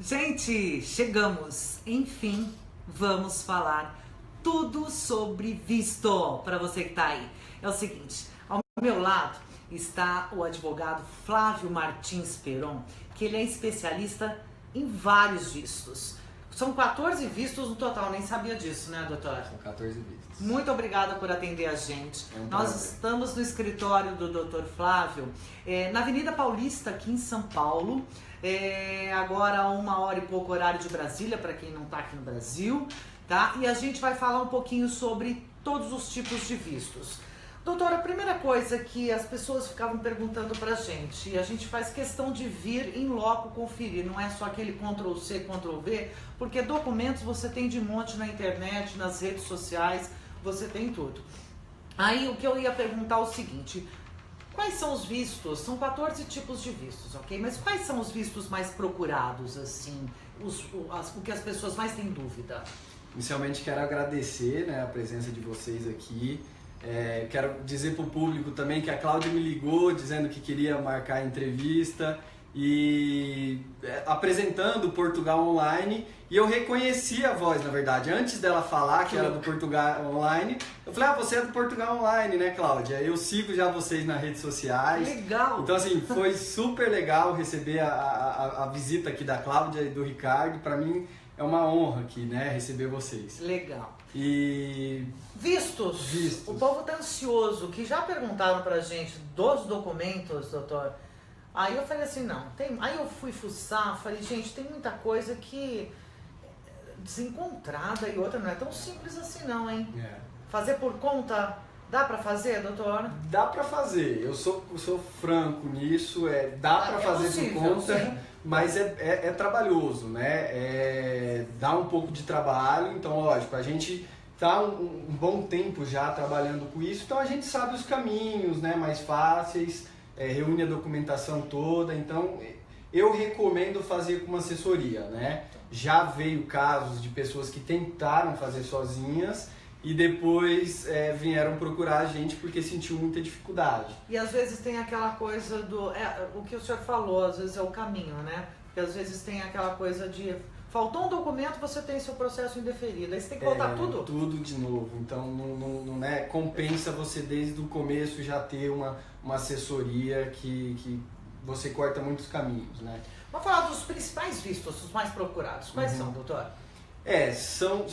Gente, chegamos. Enfim, vamos falar tudo sobre visto para você que tá aí. É o seguinte, ao meu lado está o advogado Flávio Martins Peron, que ele é especialista em vários vistos. São 14 vistos no total, nem sabia disso, né, doutora? São 14 vistos. Muito obrigada por atender a gente. Nós estamos no escritório do Dr. Flávio, na Avenida Paulista, aqui em São Paulo. Agora 1h e pouco horário de Brasília, para quem não está aqui no Brasil, tá? E a gente vai falar um pouquinho sobre todos os tipos de vistos. Doutora, a primeira coisa que as pessoas ficavam perguntando pra gente, e a gente faz questão de vir em loco conferir, não é só aquele Ctrl+C, Ctrl+V, porque documentos você tem de monte na internet, nas redes sociais, você tem tudo. Aí o que eu ia perguntar é o seguinte, quais são os vistos? São 14 tipos de vistos, ok? Mas quais são os vistos mais procurados, assim, o que as pessoas mais têm dúvida? Inicialmente quero agradecer, né, a presença de vocês aqui. Quero dizer para o público também que a Cláudia me ligou dizendo que queria marcar a entrevista e apresentando o Portugal Online, e eu reconheci a voz, na verdade. Antes dela falar que era do Portugal Online, eu falei, você é do Portugal Online, né, Cláudia? Eu sigo já vocês nas redes sociais. Legal! Então, assim, foi super legal receber a visita aqui da Cláudia e do Ricardo. Para mim é uma honra aqui, né, receber vocês. Legal. E... Vistos. O povo tá ansioso, que já perguntaram pra gente dos documentos, doutor. Aí eu falei assim, não, tem. Aí eu fui fuçar, falei, gente, tem muita coisa que desencontrada e outra não é tão simples assim não, hein? Fazer por conta, dá pra fazer, doutor? Dá pra fazer, eu sou franco nisso, dá pra fazer possível, por conta, sim. mas é trabalhoso, né? Dá um pouco de trabalho, então lógico, a gente tá um bom tempo já trabalhando com isso, então a gente sabe os caminhos, né, mais fáceis, reúne a documentação toda, então eu recomendo fazer com uma assessoria, né? Já veio casos de pessoas que tentaram fazer sozinhas e depois vieram procurar a gente porque sentiu muita dificuldade. E às vezes tem aquela coisa do... o que o senhor falou, às vezes é o caminho, né? Porque às vezes tem aquela coisa de... Faltou um documento, você tem seu processo indeferido. Aí você tem que voltar tudo? Tudo de novo. Então não compensa você desde o começo já ter uma assessoria que você corta muitos caminhos, né? Vamos falar dos principais vistos, os mais procurados. Quais são, doutor? São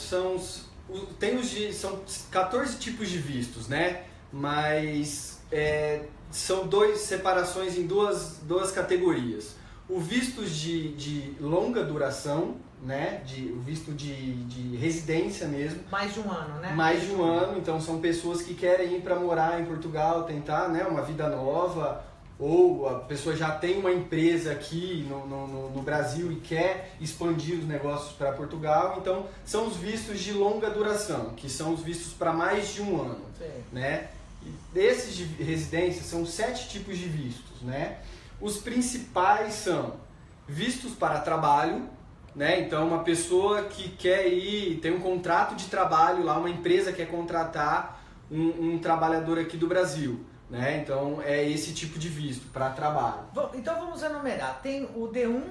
14 tipos de vistos, né? Mas são separações em duas categorias. O visto de longa duração, né? O visto de residência mesmo. Mais de um ano, né? Mais de um ano, então são pessoas que querem ir para morar em Portugal, tentar, né, uma vida nova, ou a pessoa já tem uma empresa aqui no Brasil e quer expandir os negócios para Portugal, então são os vistos de longa duração, que são os vistos para mais de um ano. Sim. Né? E desses de residência são 7 tipos de vistos, né? Os principais são vistos para trabalho, né? Então uma pessoa que quer ir, tem um contrato de trabalho lá, uma empresa quer contratar um trabalhador aqui do Brasil, né? Então é esse tipo de visto para trabalho. Então vamos enumerar. Tem o D1,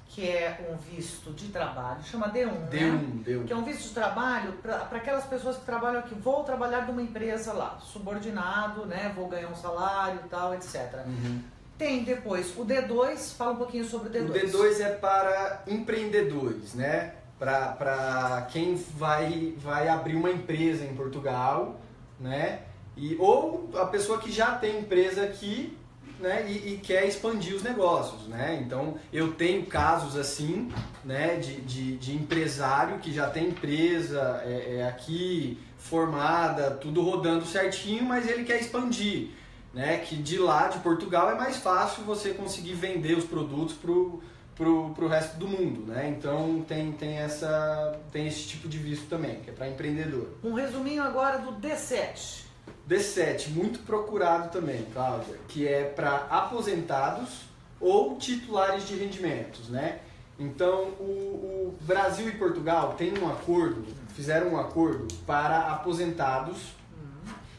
que é um visto de trabalho, chama D1, D1. Que é um visto de trabalho para aquelas pessoas que trabalham aqui. Vou trabalhar numa empresa lá, subordinado, né? Vou ganhar um salário e tal, etc. Tem depois o D2, fala um pouquinho sobre o D2. O D2 é para empreendedores, né? Para quem vai abrir uma empresa em Portugal, né? Ou a pessoa que já tem empresa aqui, né? E quer expandir os negócios, né? Então eu tenho casos assim, né? De empresário que já tem empresa aqui formada, tudo rodando certinho, mas ele quer expandir. Né, que de lá, de Portugal, é mais fácil você conseguir vender os produtos pro resto do mundo, né? Então tem esse tipo de visto também, que é para empreendedor. Um resuminho agora do D7. D7, muito procurado também, Cláudia, que é para aposentados ou titulares de rendimentos, né? Então o Brasil e Portugal fizeram um acordo para aposentados,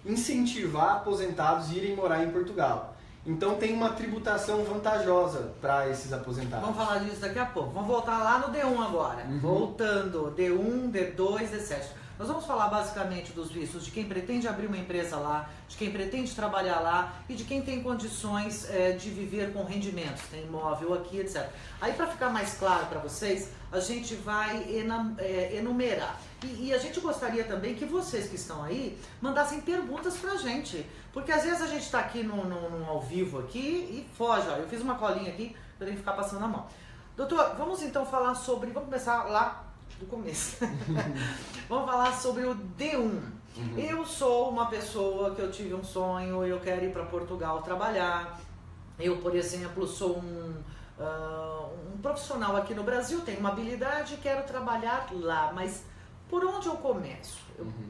incentivar aposentados a irem morar em Portugal. Então tem uma tributação vantajosa para esses aposentados. Vamos falar disso daqui a pouco. Vamos voltar lá no D1 agora. Voltando, D1, D2, D7. Nós vamos falar basicamente dos vistos de quem pretende abrir uma empresa lá, de quem pretende trabalhar lá e de quem tem condições de viver com rendimentos, tem imóvel aqui, etc. Aí, para ficar mais claro para vocês, a gente vai enumerar. E a gente gostaria também que vocês que estão aí mandassem perguntas pra gente. Porque às vezes a gente está aqui no ao vivo aqui e foge. Ó, eu fiz uma colinha aqui para ele ficar passando a mão. Doutor, vamos então falar sobre... Vamos começar lá do começo. Vamos falar sobre o D1. Eu sou uma pessoa que eu tive um sonho, eu quero ir para Portugal trabalhar. Eu, por exemplo, sou um profissional aqui no Brasil, tenho uma habilidade e quero trabalhar lá, mas por onde eu começo?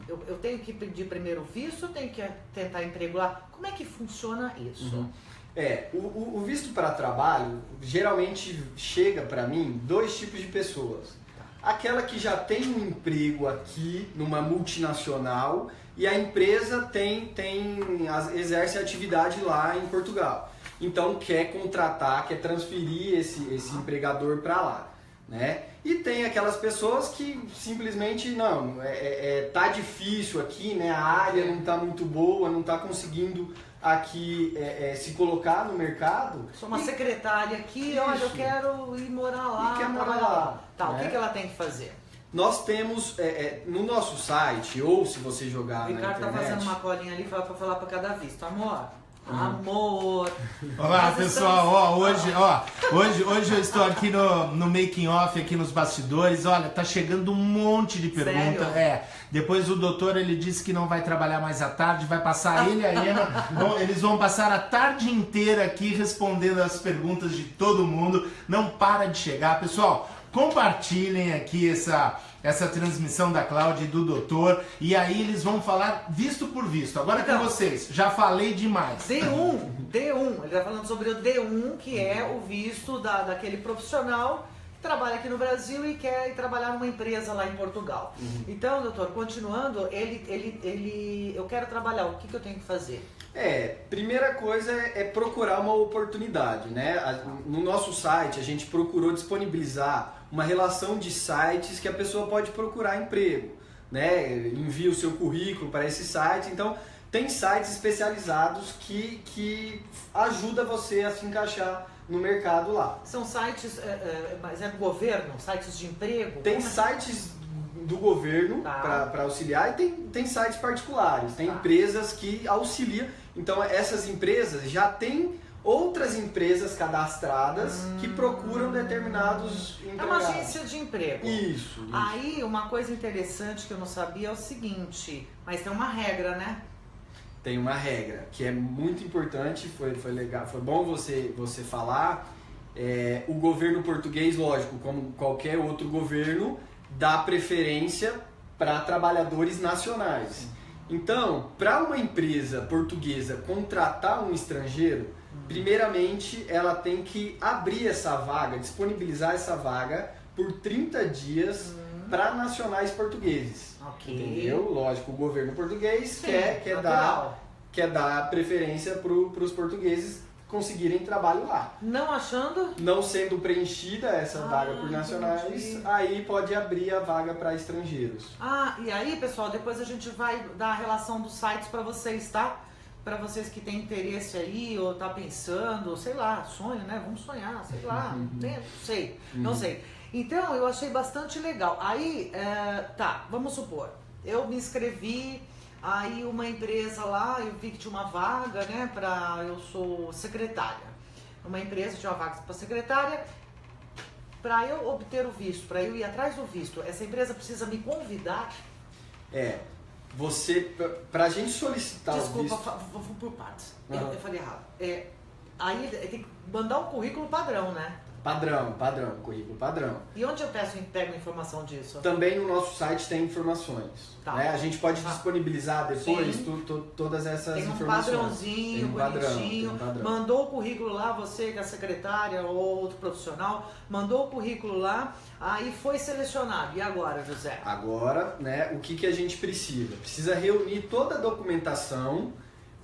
Eu tenho que pedir primeiro visto, eu tenho que tentar emprego lá. Como é que funciona isso? O visto para trabalho geralmente chega para mim dois tipos de pessoas. Aquela que já tem um emprego aqui numa multinacional e a empresa exerce atividade lá em Portugal. Então quer contratar, quer transferir esse empregador para lá, né? E tem aquelas pessoas que simplesmente não, tá difícil aqui, né? A área não tá muito boa, não tá conseguindo aqui se colocar no mercado. Sou uma secretária aqui, isso. Olha, eu quero ir morar lá, e quer morar lá. Tá, né? O que ela tem que fazer? Nós temos no nosso site, ou se você jogar na internet... O Ricardo tá fazendo uma colinha ali para falar para cada visto. Amor, amor. Olá, pessoal. Hoje eu estou aqui no making off, aqui nos bastidores. Olha, tá chegando um monte de perguntas. Sério? Depois o doutor, ele disse que não vai trabalhar mais à tarde, vai passar ele e a Ema. Eles vão passar a tarde inteira aqui respondendo as perguntas de todo mundo. Não para de chegar. Pessoal, compartilhem aqui essa transmissão da Cláudia e do doutor, e aí eles vão falar visto por visto. Agora então, com vocês, já falei demais. D1, ele está falando sobre o D1, que é o visto daquele profissional que trabalha aqui no Brasil e quer ir trabalhar numa empresa lá em Portugal. Então, doutor, continuando, eu quero trabalhar, o que eu tenho que fazer? Primeira coisa é procurar uma oportunidade, né? No nosso site a gente procurou disponibilizar uma relação de sites que a pessoa pode procurar emprego, né? Envia o seu currículo para esse site, então tem sites especializados que ajudam você a se encaixar no mercado lá. São sites, mas é do governo? Sites de emprego? Tem sites do governo para auxiliar e tem sites particulares, tem empresas que auxiliam. Então essas empresas já têm outras empresas cadastradas que procuram determinados empregados. É uma agência de emprego. Isso. Aí uma coisa interessante que eu não sabia é o seguinte, mas tem uma regra, né? Tem uma regra que é muito importante, foi legal, foi bom você falar. O governo português, lógico, como qualquer outro governo, dá preferência para trabalhadores nacionais. Então, para uma empresa portuguesa contratar um estrangeiro, primeiramente ela tem que abrir essa vaga, disponibilizar essa vaga por 30 dias para nacionais portugueses. Entendeu? Lógico, o governo português quer dar preferência para os portugueses conseguirem trabalho lá. Não achando? Não sendo preenchida essa vaga por nacionais, entendi. Aí pode abrir a vaga para estrangeiros. E aí, pessoal, depois a gente vai dar a relação dos sites para vocês, tá? Para vocês que têm interesse aí, ou tá pensando, sei lá, sonho, né? Vamos sonhar, sei lá, não sei. Então, eu achei bastante legal. Aí, vamos supor, eu me inscrevi, aí uma empresa lá, eu vi que tinha uma vaga, né, eu sou secretária. Uma empresa tinha uma vaga para secretária, para eu obter o visto, para eu ir atrás do visto, essa empresa precisa me convidar? Pra gente solicitar o visto... Desculpa, vou por partes. Eu falei errado. Aí tem que mandar um currículo padrão, né? Padrão, currículo padrão. E onde eu pego informação disso? Também no nosso site tem informações. Né? A gente pode disponibilizar depois todas essas informações. Tem um padrãozinho, bonitinho. Mandou o currículo lá, você que é a secretária ou outro profissional, mandou o currículo lá, aí foi selecionado. E agora, José? Agora, né, o que a gente precisa? Precisa reunir toda a documentação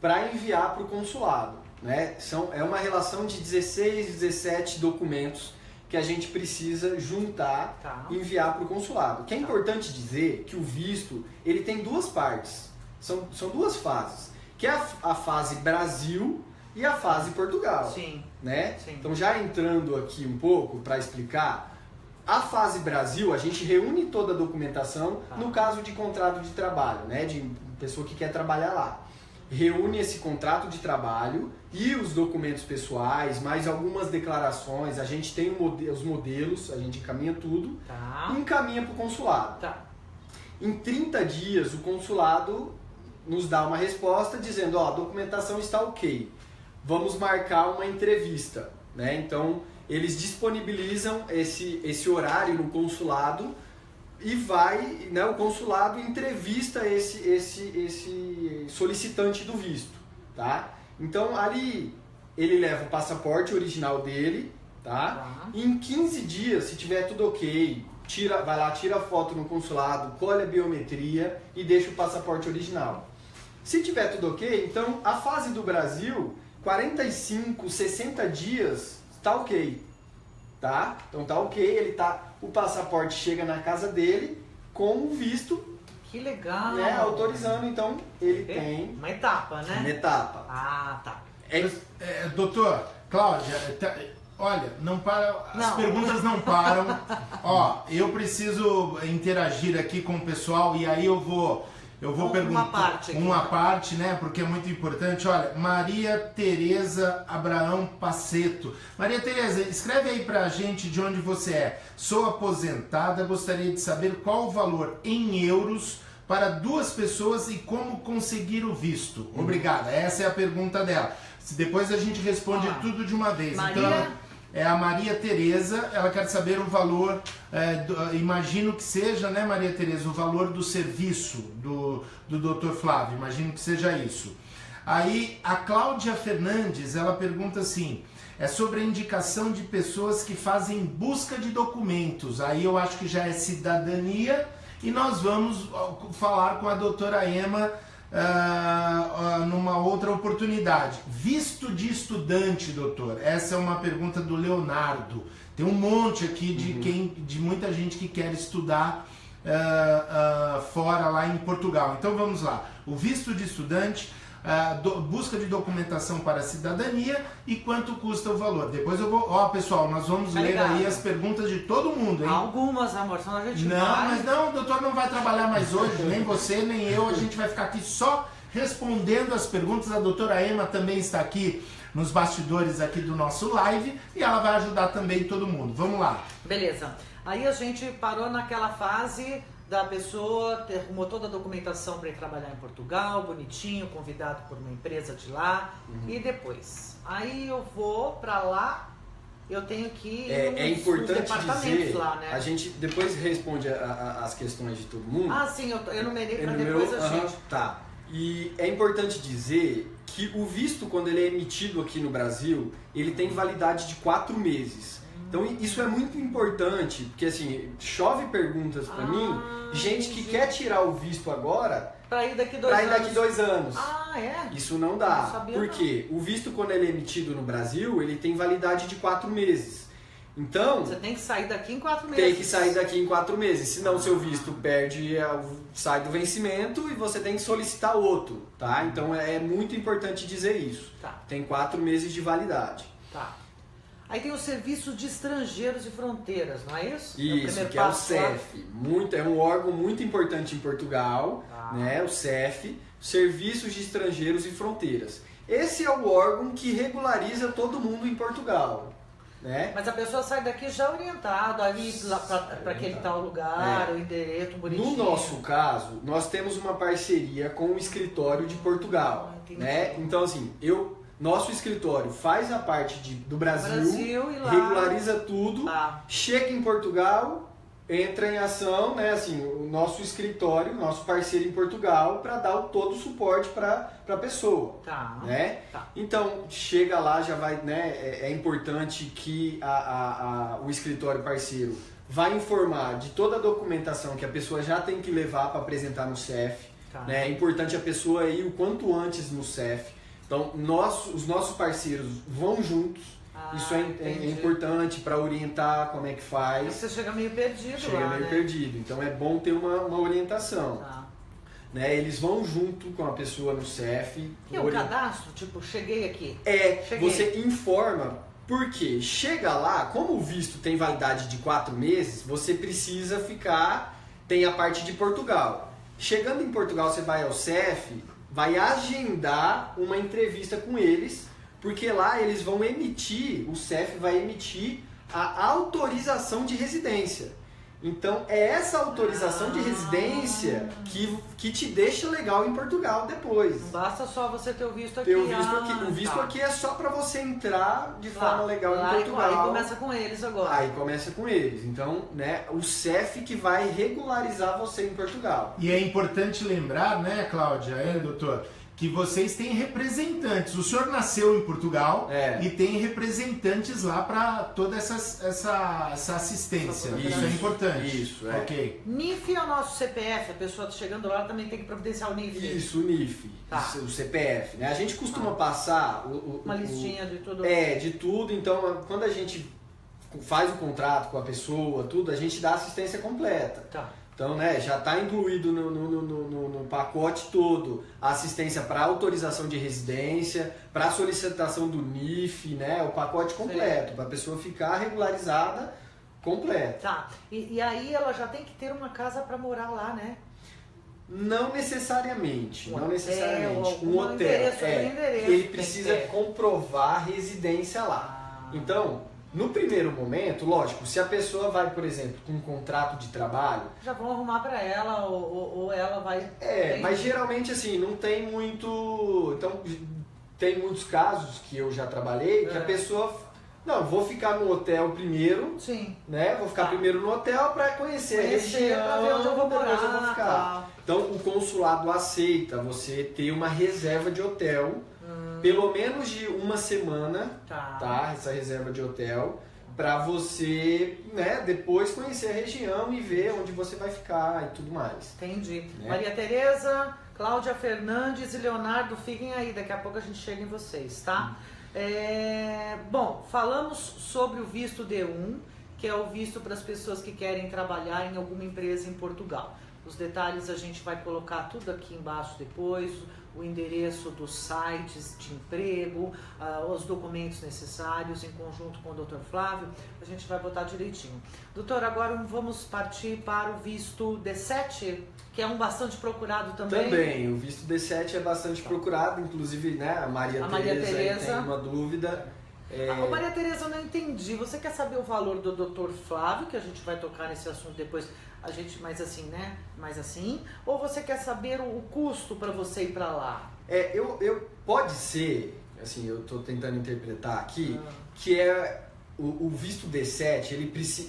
para enviar para o consulado. né? É uma relação de 16, 17 documentos que a gente precisa juntar e enviar para o consulado. O que é importante dizer que o visto ele tem duas partes, são duas fases, que é a fase Brasil e a fase Portugal. Sim. Né? Sim. Então já entrando aqui um pouco para explicar, a fase Brasil a gente reúne toda a documentação no caso de contrato de trabalho, né? De pessoa que quer trabalhar lá. Reúne esse contrato de trabalho e os documentos pessoais, mais algumas declarações, a gente tem os modelos, a gente encaminha tudo e encaminha para o consulado. Em 30 dias o consulado nos dá uma resposta dizendo, ó, a documentação está ok, vamos marcar uma entrevista, né? Então eles disponibilizam esse horário no consulado e vai, né, o consulado entrevista esse solicitante do visto, tá? Então ali ele leva o passaporte original dele, tá? E em 15 dias, se tiver tudo ok, vai lá, tira a foto no consulado, colhe a biometria e deixa o passaporte original. Se tiver tudo ok, então a fase do Brasil, 45, 60 dias, tá ok, tá? Então tá ok, o passaporte chega na casa dele com o visto. Que legal! Né, autorizando, então ele tem... Uma etapa, né? Uma etapa. Ah, tá. Doutor, Cláudia, olha, não para, as perguntas não param. Ó, eu preciso interagir aqui com o pessoal e aí eu vou perguntar uma parte, né? Porque é muito importante. Olha, Maria Tereza Abraão Paceto. Maria Tereza, escreve aí pra gente de onde você é. Sou aposentada, gostaria de saber qual o valor em euros para 2 pessoas e como conseguir o visto. Obrigada. Essa é a pergunta dela. Depois a gente responde tudo de uma vez. Maria... Então, é a Maria Tereza, ela quer saber o valor, imagino que seja, né, Maria Tereza, o valor do serviço do Dr. Flávio, imagino que seja isso. Aí a Cláudia Fernandes, ela pergunta assim, é sobre a indicação de pessoas que fazem busca de documentos, aí eu acho que já é cidadania, e nós vamos falar com a doutora Ema numa outra oportunidade. Visto de estudante, doutor? Essa é uma pergunta do Leonardo. Tem um monte aqui de muita gente que quer estudar fora, lá em Portugal. Então vamos lá. O visto de estudante, busca de documentação para a cidadania e quanto custa o valor. Depois eu vou... Ó, pessoal, nós vamos ler aí as perguntas de todo mundo, hein? Algumas, amor, senão a gente mas não, o doutor não vai trabalhar mais hoje, nem você, nem eu, a gente vai ficar aqui só respondendo as perguntas. A doutora Ema também está aqui nos bastidores aqui do nosso live e ela vai ajudar também todo mundo. Vamos lá. Beleza. Aí a gente parou naquela fase da pessoa, arrumou toda a documentação para ir trabalhar em Portugal, bonitinho, convidado por uma empresa de lá. E depois? Aí eu vou para lá, eu tenho que ir é importante dizer, lá, né? A gente depois responde as questões de todo mundo. Ah, sim, eu numerei para depois a gente. Tá. E é importante dizer que o visto, quando ele é emitido aqui no Brasil, ele tem validade de 4 meses. Então isso é muito importante, porque assim, chove perguntas para mim, gente que quer tirar o visto agora para ir daqui 2 anos. Ah, é? Isso não dá. Por quê? O visto, quando ele é emitido no Brasil, ele tem validade de 4 meses. Então... Você tem que sair daqui em 4 meses. Tem que sair daqui em 4 meses, senão seu visto sai do vencimento e você tem que solicitar outro, tá? Então é muito importante dizer isso. Tá. Tem 4 meses de validade. Tá. Aí tem o Serviço de Estrangeiros e Fronteiras, não é isso? Isso, que é o CEF. É um órgão muito importante em Portugal, né? O CEF, Serviços de Estrangeiros e Fronteiras. Esse é o órgão que regulariza todo mundo em Portugal. Né? Mas a pessoa sai daqui já orientada, ali para aquele tal lugar, o endereço bonitinho. No nosso caso, nós temos uma parceria com o escritório de Portugal. Né? Então, assim, nosso escritório faz a parte do Brasil e lá, regulariza tudo, chega em Portugal, entra em ação, né? Assim, o nosso escritório, nosso parceiro em Portugal, para dar todo o suporte para a pessoa. Né? Então, chega lá, já vai, né? É importante que o escritório parceiro vai informar de toda a documentação que a pessoa já tem que levar para apresentar no CEF. Né? É importante a pessoa ir o quanto antes no CEF, Então, os nossos parceiros vão juntos. Isso é importante para orientar como é que faz. Você chega meio perdido Chega lá, meio perdido. Então, é bom ter uma orientação. Tá. Né? Eles vão junto com a pessoa no CEF. E o cadastro? Tipo, cheguei aqui. Você informa, porque chega lá, como o visto tem validade de 4 meses, você precisa ficar, tem a parte de Portugal. Chegando em Portugal, você vai ao CEF, vai agendar uma entrevista com eles, porque lá eles vão emitir, o CEF vai emitir a autorização de residência. Então, é essa autorização de residência que te deixa legal em Portugal depois. Não basta só você ter o visto aqui. Ter o visto aqui. O visto aqui é só para você entrar de forma legal em Portugal. Aí começa com eles agora. Aí começa com eles. Então, né, o CEF que vai regularizar você em Portugal. E é importante lembrar, né, Cláudia, doutor, que vocês têm representantes. O senhor nasceu em Portugal e tem representantes lá para toda essa assistência. Isso é importante. Isso, Ok. NIF é o nosso CPF, a pessoa chegando lá também tem que providenciar o NIF. Isso, o NIF, o CPF. Né? A gente costuma passar uma listinha de tudo. De tudo. Então, quando a gente faz o contrato com a pessoa, tudo, a gente dá assistência completa. Tá. Então, né, já está incluído no pacote todo a assistência para autorização de residência, para solicitação do NIF, né, o pacote completo, para a pessoa ficar regularizada completa. Tá, e aí ela já tem que ter uma casa para morar lá, né? Não necessariamente, não necessariamente. Um hotel, endereço, ele precisa comprovar a residência lá. Então, no primeiro momento, lógico, se a pessoa vai, por exemplo, com um contrato de trabalho... Já vão arrumar para ela ou ela vai... mas geralmente assim, não tem muito... Então, tem muitos casos que eu já trabalhei que a pessoa... Não, vou ficar no hotel primeiro, né? Vou ficar primeiro no hotel para conhecer a região, para ver onde eu vou morar, depois eu vou ficar. Então, o consulado aceita você ter uma reserva de hotel, pelo menos de uma semana, tá? Essa reserva de hotel, para você, né, depois conhecer a região e ver onde você vai ficar e tudo mais. Entendi. Né? Maria Tereza, Cláudia Fernandes e Leonardo, fiquem aí, daqui a pouco a gente chega em vocês, tá? Bom, falamos sobre o visto D1, que é o visto para as pessoas que querem trabalhar em alguma empresa em Portugal. Os detalhes a gente vai colocar tudo aqui embaixo depois, o endereço dos sites de emprego, os documentos necessários em conjunto com o Dr. Flávio, a gente vai botar direitinho. Doutor, agora vamos partir para o visto D7, que é um bastante procurado também. Também, o visto D7 é bastante procurado, inclusive, né, a Maria Tereza tem uma dúvida. Maria Tereza, eu não entendi. Você quer saber o valor do Dr. Flávio, que a gente vai tocar nesse assunto depois, a gente mais assim, né? Mais assim. Ou você quer saber o custo para você ir para lá? Pode ser, assim, eu estou tentando interpretar aqui, que é o visto D7,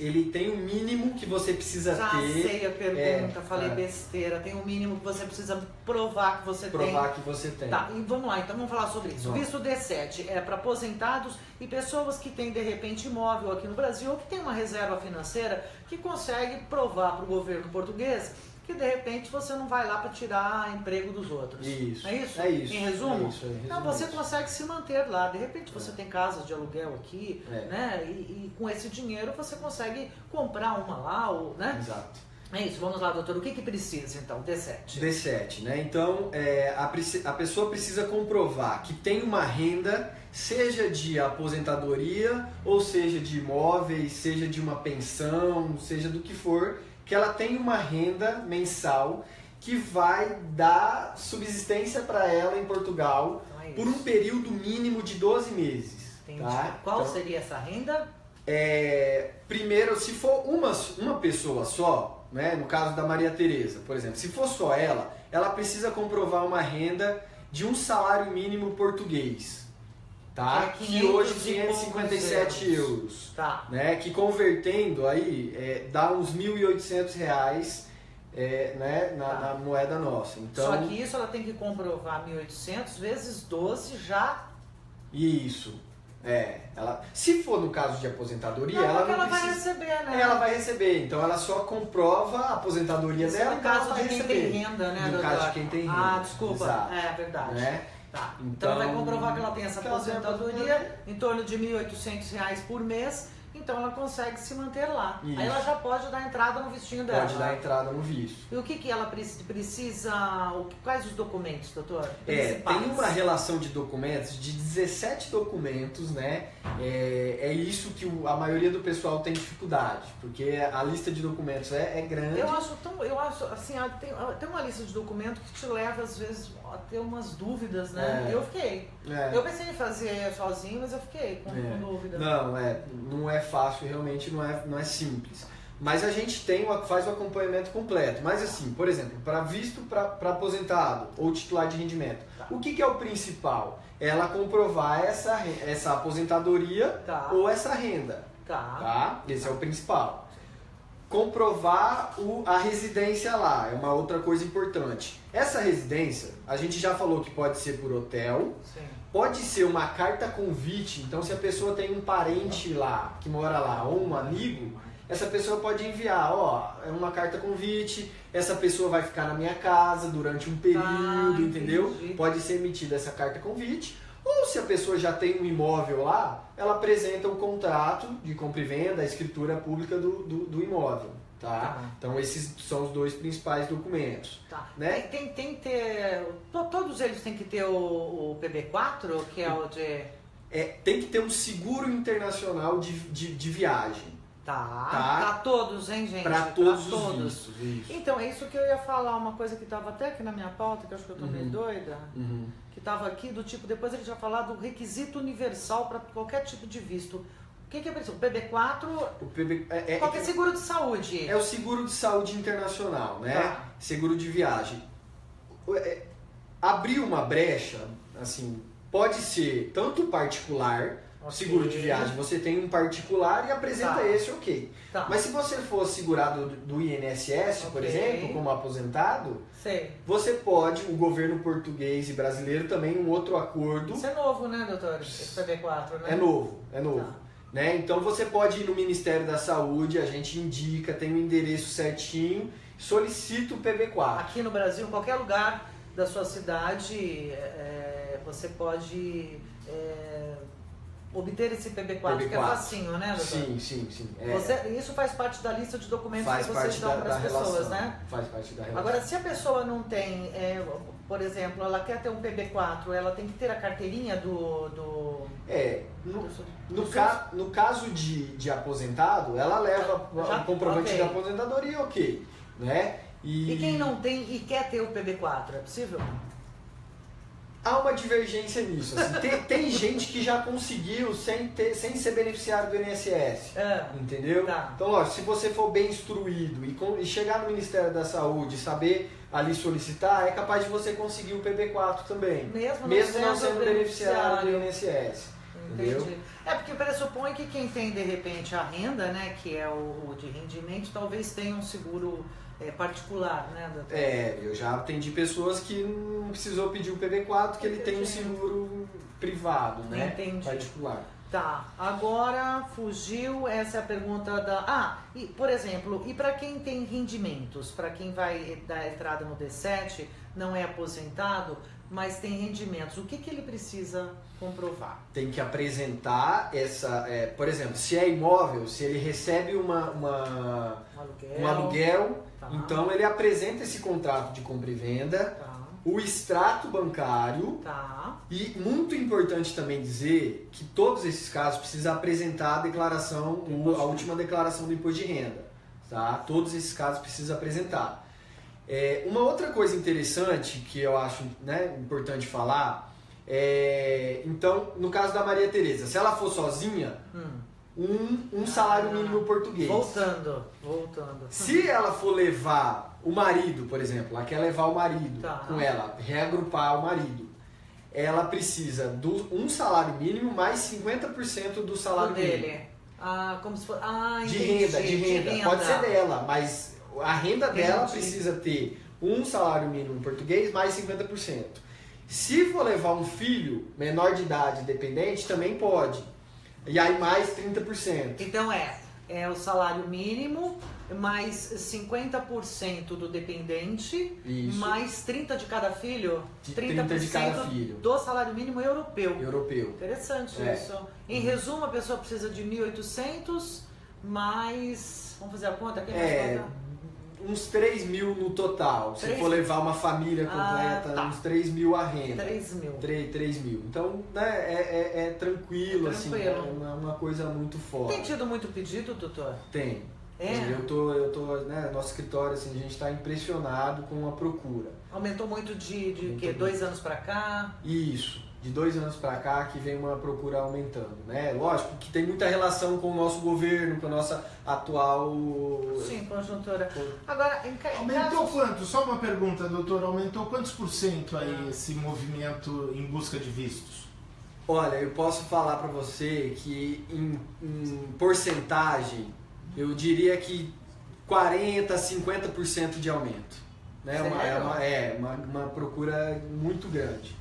ele tem um mínimo que você precisa ter. Já sei a pergunta, falei besteira. Tem um mínimo que você precisa provar que você tem. Provar que você tem. Tá, e vamos lá, então vamos falar sobre isso. O visto D7 é para aposentados e pessoas que têm, de repente, imóvel aqui no Brasil ou que tem uma reserva financeira que consegue provar para o governo português que, de repente, você não vai lá para tirar emprego dos outros. Isso. É isso? É isso. Em resumo? É isso, então, você consegue se manter lá. De repente, você tem casas de aluguel aqui, né? E com esse dinheiro você consegue comprar uma lá, ou, né? Exato. É isso. Vamos lá, doutor. O que precisa, então? D7. D7, né? Então, a pessoa precisa comprovar que tem uma renda, seja de aposentadoria, ou seja de imóveis, seja de uma pensão, seja do que for, que ela tem uma renda mensal que vai dar subsistência para ela em Portugal por um período mínimo de 12 meses. Entendi. Tá? Qual seria essa renda? Primeiro, se for uma pessoa só, né, no caso da Maria Tereza, por exemplo, se for só ela precisa comprovar uma renda de um salário mínimo português. Tá? Que hoje é 557 euros. Tá. Né? Que convertendo aí dá uns R$1.800 né? na moeda nossa. Então, só que isso ela tem que comprovar 1.800 vezes 12 já. Isso. Se for no caso de aposentadoria, ela não vai receber, né? Ela vai receber. Então ela só comprova a aposentadoria dela. No caso de quem tem renda, né? No caso de quem tem renda. Desculpa. Exato. É verdade. Né? Tá. Então vai comprovar que ela tem essa aposentadoria em torno de R$ 1.800 por mês, então ela consegue se manter lá. Isso. Aí ela já pode dar entrada no vistinho dela. Pode dar entrada no visto. E o que ela precisa, quais os documentos, doutor? Tem uma relação de documentos, de 17 documentos, né? É isso que a maioria do pessoal tem dificuldade, porque a lista de documentos é grande. Eu acho assim, tem uma lista de documentos que te leva, às vezes, a ter umas dúvidas, né? Eu fiquei. Eu pensei em fazer sozinho, mas eu fiquei com dúvida. Não é fácil, realmente não é simples. Mas a gente faz o acompanhamento completo. Mas assim, por exemplo, para visto para aposentado ou titular de rendimento, o que é o principal? Ela comprovar essa aposentadoria ou essa renda. Tá? Esse é o principal. Comprovar a residência lá é uma outra coisa importante. Essa residência, a gente já falou que pode ser por hotel. Sim. Pode ser uma carta convite, então se a pessoa tem um parente lá, que mora lá, ou um amigo, essa pessoa pode enviar, é uma carta convite, essa pessoa vai ficar na minha casa durante um período, entendeu? Entendi. Pode ser emitida essa carta convite, ou se a pessoa já tem um imóvel lá, ela apresenta o contrato de compra e venda, a escritura pública do imóvel. Tá? Então esses são os dois principais documentos. Tá. Né? Tem que ter. Todos eles têm que ter o PB4, que é o de. Tem que ter um seguro internacional de viagem. Tá. Pra todos, hein, gente? Para todos os vistos. Isso. Então, é isso que eu ia falar, uma coisa que estava até aqui na minha pauta, que eu acho que eu tô meio doida, que estava aqui, do tipo, depois ele já falar do requisito universal para qualquer tipo de visto. O que é preciso? O PB4, qualquer seguro de saúde. É o seguro de saúde internacional, né? Seguro de viagem. Abrir uma brecha, assim, pode ser tanto particular, seguro de viagem, você tem um particular e apresenta esse, Mas se você for segurado do INSS, por exemplo, como aposentado, você pode, o governo português e brasileiro também, um outro acordo. Isso é novo, né, doutor? Esse PB4, né? É novo. Né? Então você pode ir no Ministério da Saúde, a gente indica, tem o endereço certinho, solicita o PB4. Aqui no Brasil, em qualquer lugar da sua cidade, você pode obter esse PB4, que é facinho, né, doutor? Sim. Isso faz parte da lista de documentos que vocês dão para as pessoas, relação, né? Faz parte da relação. Agora, se a pessoa não tem, por exemplo, ela quer ter um PB4, ela tem que ter a carteirinha No caso de aposentado, ela leva o comprovante da aposentadoria, né? E quem não tem e quer ter o PB4, é possível? Há uma divergência nisso. Assim. Tem gente que já conseguiu sem ser beneficiário do INSS. Entendeu? Tá. Então, lógico, se você for bem instruído e chegar no Ministério da Saúde e saber ali solicitar, é capaz de você conseguir o PB4 também. Mesmo não sendo beneficiário do INSS. Entendi. Entendeu? Porque pressupõe que quem tem, de repente, a renda, né, que é o de rendimento, talvez tenha um seguro particular, né, doutor? Eu já atendi pessoas que não precisou pedir o PB4, que ele tem um seguro privado, né? Entendi. Particular. Tá, agora fugiu, essa é a pergunta da... e, por exemplo, e para quem tem rendimentos, para quem vai dar entrada no D7, não é aposentado, mas tem rendimentos, o que ele precisa comprovar? Tem que apresentar por exemplo, se é imóvel, se ele recebe um aluguel, então ele apresenta esse contrato de compra e venda, o extrato bancário, e muito importante também dizer que todos esses casos precisam apresentar a declaração, a última declaração do imposto de renda, tá? Todos esses casos precisam apresentar. Uma outra coisa interessante que eu acho, né, importante falar, então, no caso da Maria Tereza, se ela for sozinha, um salário mínimo português. Voltando. Se ela for levar o marido, por exemplo, ela quer levar o marido com ela, reagrupar o marido, ela precisa de um salário mínimo mais 50% do salário dele. Como se fosse... de renda. Pode ser dela, mas a renda dela precisa ter um salário mínimo português mais 50%. Se for levar um filho menor de idade dependente, também pode. E aí mais 30%. Então é o salário mínimo, mais 50% do dependente, Isso. mais 30% de cada filho? 30% de cada filho. Do salário mínimo europeu. Europeu. Interessante É. isso. Em resumo, a pessoa precisa de 1.800, mais... Vamos fazer a conta aqui? Uns 3 mil no total. Se 3 for levar uma família completa, tá. uns 3 mil a renda. 3 mil. 3 mil. Então, né, é tranquilo, assim, Tranquilo. é uma coisa muito forte. Tem tido muito pedido, doutor? Tem. É? Eu tô, né, nosso escritório, assim, a gente está impressionado com a procura. Aumentou muito de Aumentou quê? muito. 2 anos pra cá? Isso, de 2 anos para cá que vem uma procura aumentando, né? Lógico que tem muita relação com o nosso governo, com a nossa atual... Sim, conjuntura. Agora, em Aumentou casos... quanto? Só uma pergunta, doutor. Aumentou quantos por cento aí esse movimento em busca de vistos? Olha, eu posso falar para você que em porcentagem, eu diria que 40%, 50% de aumento. Né? Uma procura muito grande.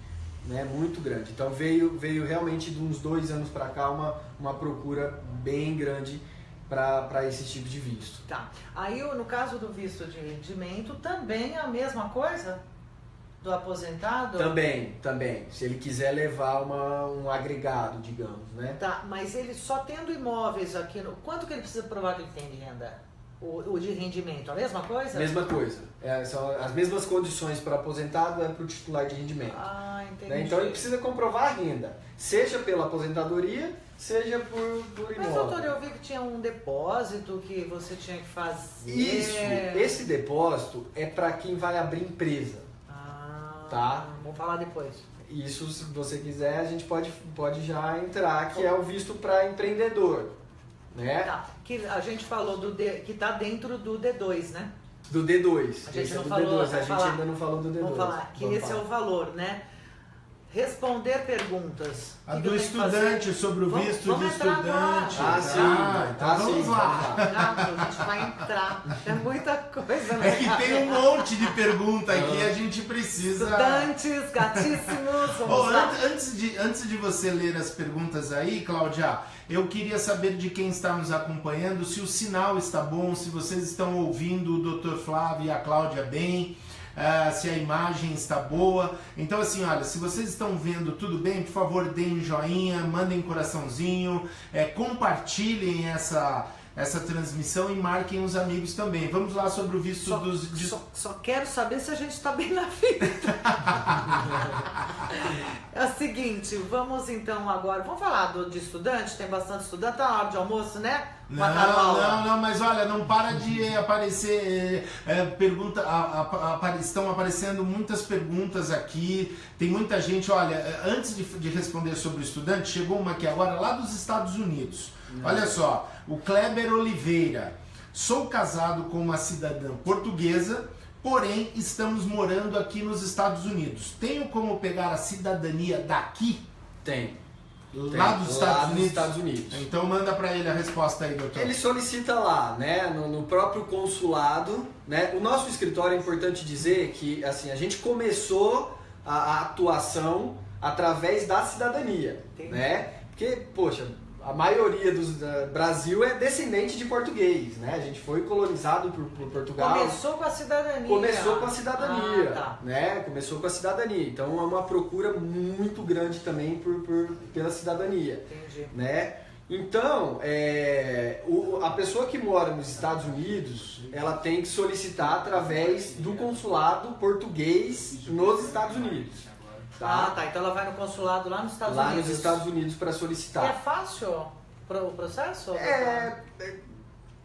Né? Muito grande. Então veio realmente de uns 2 anos para cá uma procura bem grande para esse tipo de visto. Tá. Aí, no caso do visto de rendimento, também é a mesma coisa do aposentado? Também. Se ele quiser levar um agregado, digamos, né? Tá, mas ele só tendo imóveis aqui, quanto que ele precisa provar que ele tem de renda? O de rendimento, a mesma coisa? Mesma coisa. São as mesmas condições para aposentado para o titular de rendimento. Ah, entendi. Né? Então ele precisa comprovar a renda, seja pela aposentadoria, seja por imóvel. Mas, doutor, eu vi que tinha um depósito que você tinha que fazer. Isso, esse depósito é para quem vai abrir empresa. Tá? Vamos falar depois. Isso, se você quiser, a gente pode já entrar, que é o visto para empreendedor. Né? Tá, que a gente falou que tá dentro do D2, né? Do D2. A gente Esse não é do falou, D2, a gente ainda não falou do D2. Vamos falar que esse é o valor, né? Responder perguntas. A Que do eu tenho que fazer? estudante, sobre o visto Vamos de entrar estudante. agora. Então vamos lá. A gente vai entrar. É muita coisa, né? É que tem um monte de pergunta aqui, a gente precisa... Estudantes, gatíssimos, vamos Oh, lá. antes de você ler as perguntas aí, Cláudia, eu queria saber de quem está nos acompanhando, se o sinal está bom, se vocês estão ouvindo o Dr. Flávio e a Cláudia bem, se a imagem está boa. Então assim, olha, se vocês estão vendo tudo bem, por favor, deem joinha, mandem coraçãozinho, compartilhem essa transmissão e marquem os amigos também. Vamos lá sobre o visto Só quero saber se a gente está bem na fita. É o seguinte, vamos então agora... Vamos falar de estudante? Tem bastante estudante? Tá na hora de almoço, né? Não, mas olha, não para de aparecer estão aparecendo muitas perguntas aqui, tem muita gente, olha, antes de responder sobre o estudante, chegou uma aqui agora lá dos Estados Unidos. Olha só, o Kleber Oliveira, sou casado com uma cidadã portuguesa, porém estamos morando aqui nos Estados Unidos. Tenho como pegar a cidadania daqui? Tem. Lá dos Estados Estados Unidos. Então manda para ele a resposta aí, doutor. Ele solicita lá, né, no próprio consulado, né? O nosso escritório, é importante dizer que assim, a gente começou a atuação através da cidadania, né? Porque, poxa, a maioria do Brasil é descendente de português, né? A gente foi colonizado por Portugal. Começou com a cidadania. Começou com a cidadania, tá. né? Começou com a cidadania. Então é uma procura muito grande também pela cidadania. Entendi. Né? Então, a pessoa que mora nos Estados Unidos, ela tem que solicitar através do consulado português nos Estados Unidos. Tá? Tá. Então ela vai no consulado lá nos Estados Unidos. Lá nos Estados Unidos para E é solicitar. fácil o processo?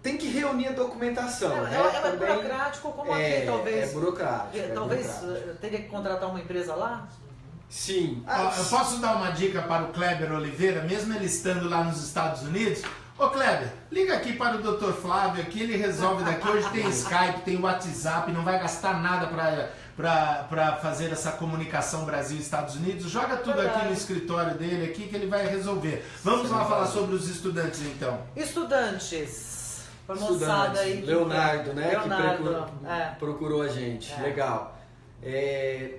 Tem que reunir a documentação. É burocrático como aqui, talvez. É burocrático. Talvez teria que contratar uma empresa lá? Sim. Eu posso dar uma dica para o Kleber Oliveira, mesmo ele estando lá nos Estados Unidos? Ô Kleber, liga aqui para o Dr. Flávio, aqui ele resolve daqui. Hoje tem Skype, tem WhatsApp, não vai gastar nada para fazer essa comunicação Brasil-Estados Unidos. Joga tudo aqui no escritório dele aqui que ele vai resolver. Vamos lá falar sobre os estudantes então. Estudantes. Pra moçada aí. Leonardo, né? Leonardo, que procurou a gente. É. Legal.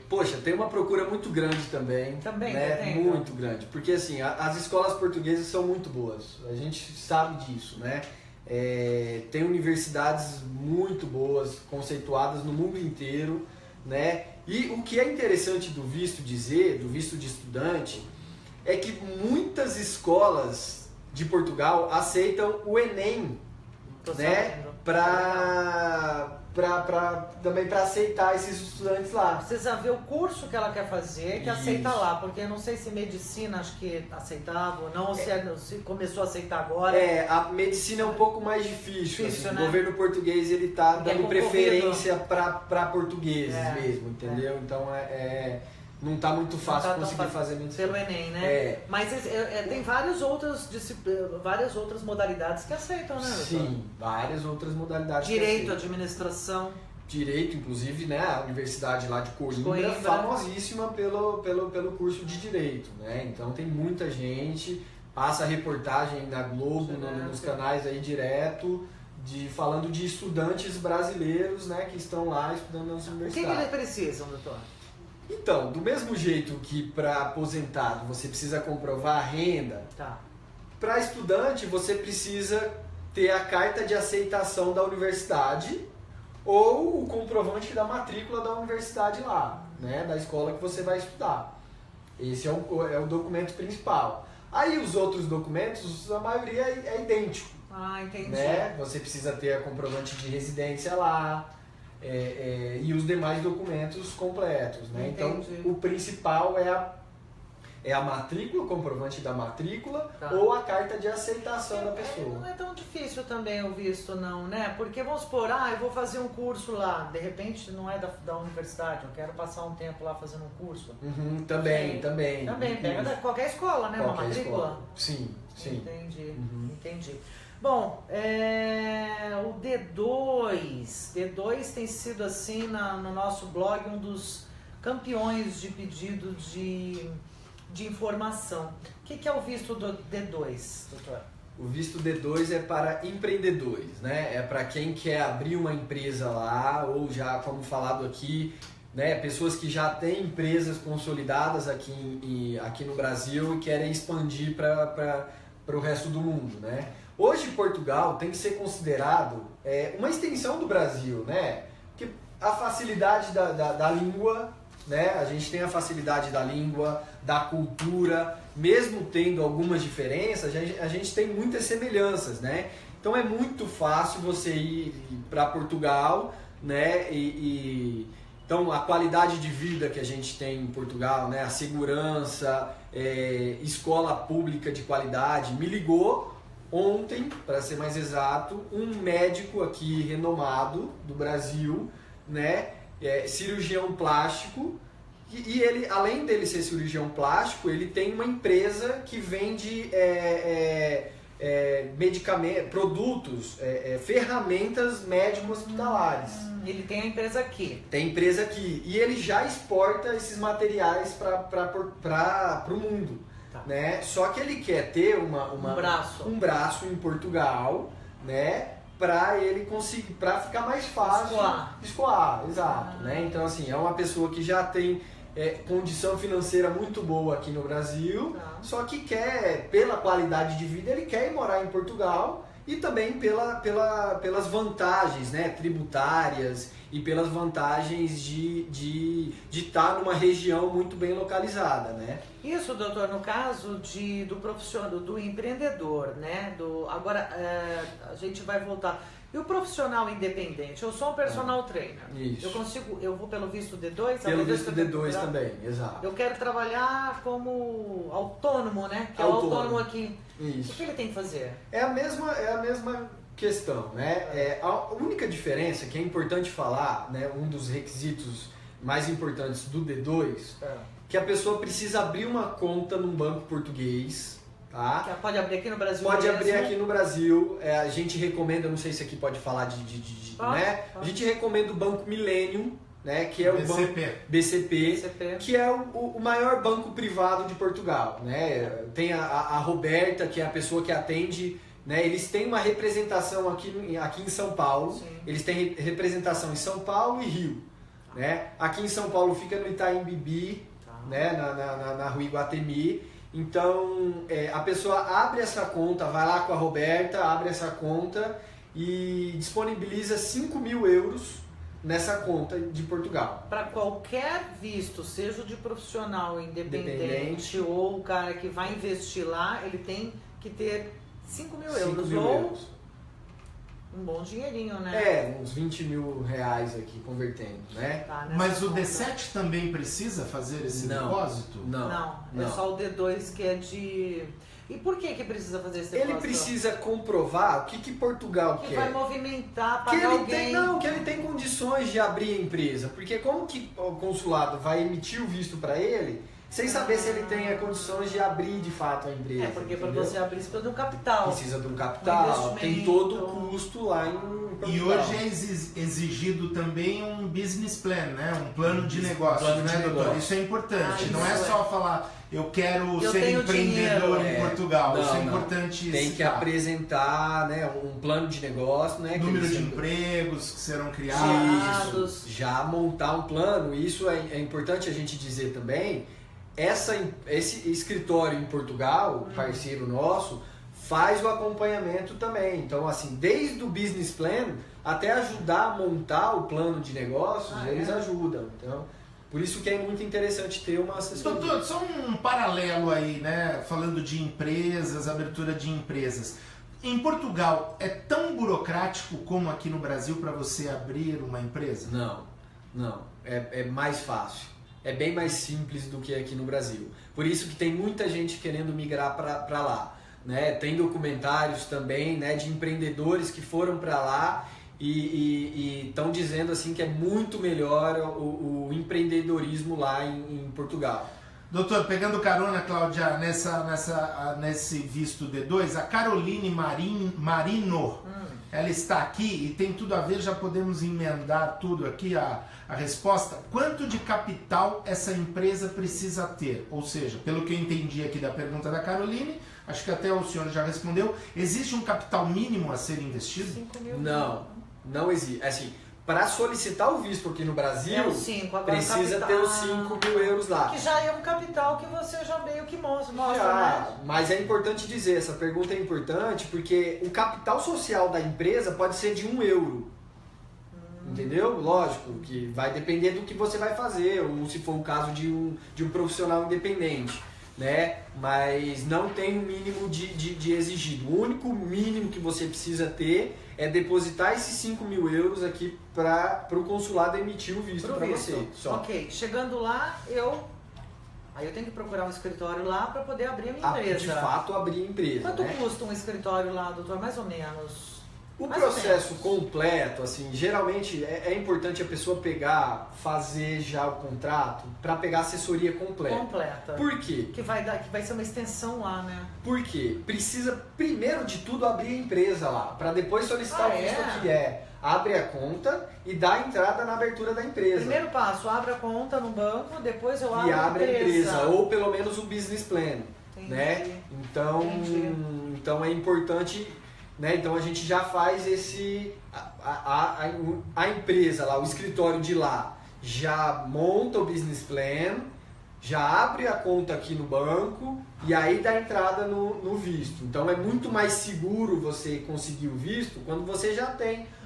Poxa, tem uma procura muito grande também. Também, né? tem. Muito grande. Porque assim, as escolas portuguesas são muito boas. A gente sabe disso, né? Tem universidades muito boas, conceituadas no mundo inteiro, né? E o que é interessante do visto de estudante, é que muitas escolas de Portugal aceitam o Enem, né? Também para aceitar esses estudantes lá. Precisa ver o curso que ela quer fazer, que aceita lá, porque eu não sei se medicina acho que aceitava ou não, ou se começou a aceitar agora. A medicina é um pouco mais difícil assim, né? O governo português ele tá dando preferência para portugueses mesmo, entendeu? Então não tá muito fácil conseguir fazer medicina. Pelo Enem, né? Mas tem várias outras modalidades que aceitam, né? Sim, várias outras modalidades. Direito, administração. Direito, inclusive, né? A universidade lá de Coimbra é famosíssima pelo curso de Direito, né? Então tem muita gente, passa reportagem na Globo, nos canais aí direto, falando de estudantes brasileiros, né? Que estão lá estudando nas universidades. O que eles precisam, doutor? Então, do mesmo jeito que para aposentado você precisa comprovar a renda, para estudante você precisa ter a carta de aceitação da universidade ou o comprovante da matrícula da universidade lá, né, da escola que você vai estudar. Esse é o documento principal. Aí os outros documentos, a maioria é idêntico. Entendi. Né? Você precisa ter a comprovante de residência lá, e os demais documentos completos, né? Então, o principal é a matrícula, o comprovante da matrícula ou a carta de aceitação da pessoa. Não é tão difícil também o visto, não, né? Porque vamos supor, eu vou fazer um curso lá, de repente não é da universidade, eu quero passar um tempo lá fazendo um curso. Também. Também, pega da qualquer escola, né? Uma matrícula? Escola. Sim. Entendi. Bom, o D2 tem sido assim no nosso blog um dos campeões de pedido de informação. O que é o visto do D2, doutor? O visto D2 é para empreendedores, né? É para quem quer abrir uma empresa lá, ou já, como falado aqui, né? Pessoas que já têm empresas consolidadas aqui no Brasil e querem expandir para o resto do mundo, né? Hoje Portugal tem que ser considerado uma extensão do Brasil, né? Porque a facilidade da língua, né? A gente tem a facilidade da língua, da cultura, mesmo tendo algumas diferenças, a gente tem muitas semelhanças, né? Então é muito fácil você ir para Portugal, né? Então a qualidade de vida que a gente tem em Portugal, né? A segurança, escola pública de qualidade. Me ligou ontem, para ser mais exato, um médico aqui renomado do Brasil, né? Cirurgião plástico, e ele, além dele ser cirurgião plástico, ele tem uma empresa que vende medicamentos, produtos, ferramentas médico-hospitalares. Ele tem a empresa aqui. Tem empresa aqui. E ele já exporta esses materiais para o mundo. Né? Só que ele quer ter um braço em Portugal, né? Para ele conseguir, para ficar mais fácil escoar, exato, né? Então assim, é uma pessoa que já tem condição financeira muito boa aqui no Brasil, só que quer, pela qualidade de vida, ele quer ir morar em Portugal e também pelas vantagens, né, tributárias e pelas vantagens de estar numa região muito bem localizada, né? Isso, doutor, no caso do profissional, do empreendedor, né? Agora a gente vai voltar. E o profissional independente? Eu sou um personal trainer. Isso. Eu vou pelo visto D2? Pelo visto D2 também, exato. Eu quero trabalhar como autônomo, né? Que é o autônomo aqui. Isso. O que ele tem que fazer? É a mesma questão, né? A única diferença que é importante falar, né? Um dos requisitos mais importantes do D2, que a pessoa precisa abrir uma conta num banco português. Tá? Pode abrir aqui no Brasil? Pode abrir aqui no Brasil. A gente recomenda, não sei se aqui pode falar né? A gente recomenda o Banco Millennium, né? Que é o BCP, que é o maior banco privado de Portugal, né? Tem a Roberta, que é a pessoa que atende, né? Eles têm uma representação aqui em São Paulo. Sim. Eles têm representação em São Paulo e Rio, né? Aqui em São Paulo fica no Itaim Bibi, né? Na Rua Iguatemi. Então, a pessoa abre essa conta, vai lá com a Roberta, abre essa conta e disponibiliza 5 mil euros nessa conta de Portugal. Para qualquer visto, seja de profissional independente ou o cara que vai investir lá, ele tem que ter 5 mil euros. Ou um bom dinheirinho, né? Uns 20 mil reais aqui convertendo, né? Tá, mas o D7 também precisa fazer esse depósito? Não, é só o D2 que é de... E por que precisa fazer esse depósito? Ele precisa comprovar o que Portugal quer. Que vai movimentar, pagar alguém. Que ele tem condições de abrir a empresa. Porque como que o consulado vai emitir o visto para ele, sem saber se ele tem condições de abrir de fato a empresa. Porque para você abrir você precisa de um capital. Precisa de um capital, tem todo o custo lá em Portugal. E hoje é exigido também um business plan, né? Um plano de negócio, né, doutor? Isso é importante. Não é só falar, eu quero ser empreendedor em Portugal. Isso é importante. Tem que apresentar, né, um plano de negócio, né? Número de empregos que serão criados. Já montar um plano. Isso é importante a gente dizer também. Esse escritório em Portugal, parceiro nosso, faz o acompanhamento também. Então, assim, desde o business plan até ajudar a montar o plano de negócios, eles ajudam. Então, por isso que é muito interessante ter uma assessoria. Doutor, só um paralelo aí, né? Falando de empresas, abertura de empresas. Em Portugal, é tão burocrático como aqui no Brasil para você abrir uma empresa? Não. É mais fácil. É bem mais simples do que aqui no Brasil. Por isso que tem muita gente querendo migrar para lá. Né? Tem documentários também, né, de empreendedores que foram para lá e estão dizendo assim que é muito melhor o empreendedorismo lá em Portugal. Doutor, pegando carona, Cláudia, nesse visto D2, a Caroline Marino, ela está aqui e tem tudo a ver, já podemos emendar tudo aqui a resposta. Quanto de capital essa empresa precisa ter? Ou seja, pelo que eu entendi aqui da pergunta da Caroline, acho que até o senhor já respondeu, existe um capital mínimo a ser investido? 5 mil. Não existe. Assim, para solicitar o visto aqui no Brasil, precisa ter os 5 mil euros lá. Que já é um capital que você já meio que mostra, né? né? Mas é importante dizer, essa pergunta é importante, porque o capital social da empresa pode ser de 1 euro. Entendeu? Lógico, que vai depender do que você vai fazer, ou se for o caso de um profissional independente. Né? Mas não tem um mínimo de exigido. O único mínimo que você precisa ter é depositar esses 5 mil euros aqui para o consulado emitir o visto para você. Só. Ok, chegando lá, aí eu tenho que procurar um escritório lá para poder abrir a minha empresa. De fato, abrir a empresa. Quanto custa um escritório lá, doutor? Mais ou menos? O processo completo, assim, geralmente é importante a pessoa fazer já o contrato para pegar a assessoria completa. Por quê? Que vai ser uma extensão lá, né? Por quê? Precisa, primeiro de tudo, abrir a empresa lá, para depois solicitar o visto que abre a conta e dá a entrada na abertura da empresa. Primeiro passo, abre a conta no banco, depois eu abro a empresa. Ou pelo menos o business plan. Entendi. Né? Então é importante... Né? Então a gente já faz a empresa lá, o escritório de lá, já monta o business plan, já abre a conta aqui no banco e aí dá entrada no visto. Então é muito mais seguro você conseguir o visto quando você já tem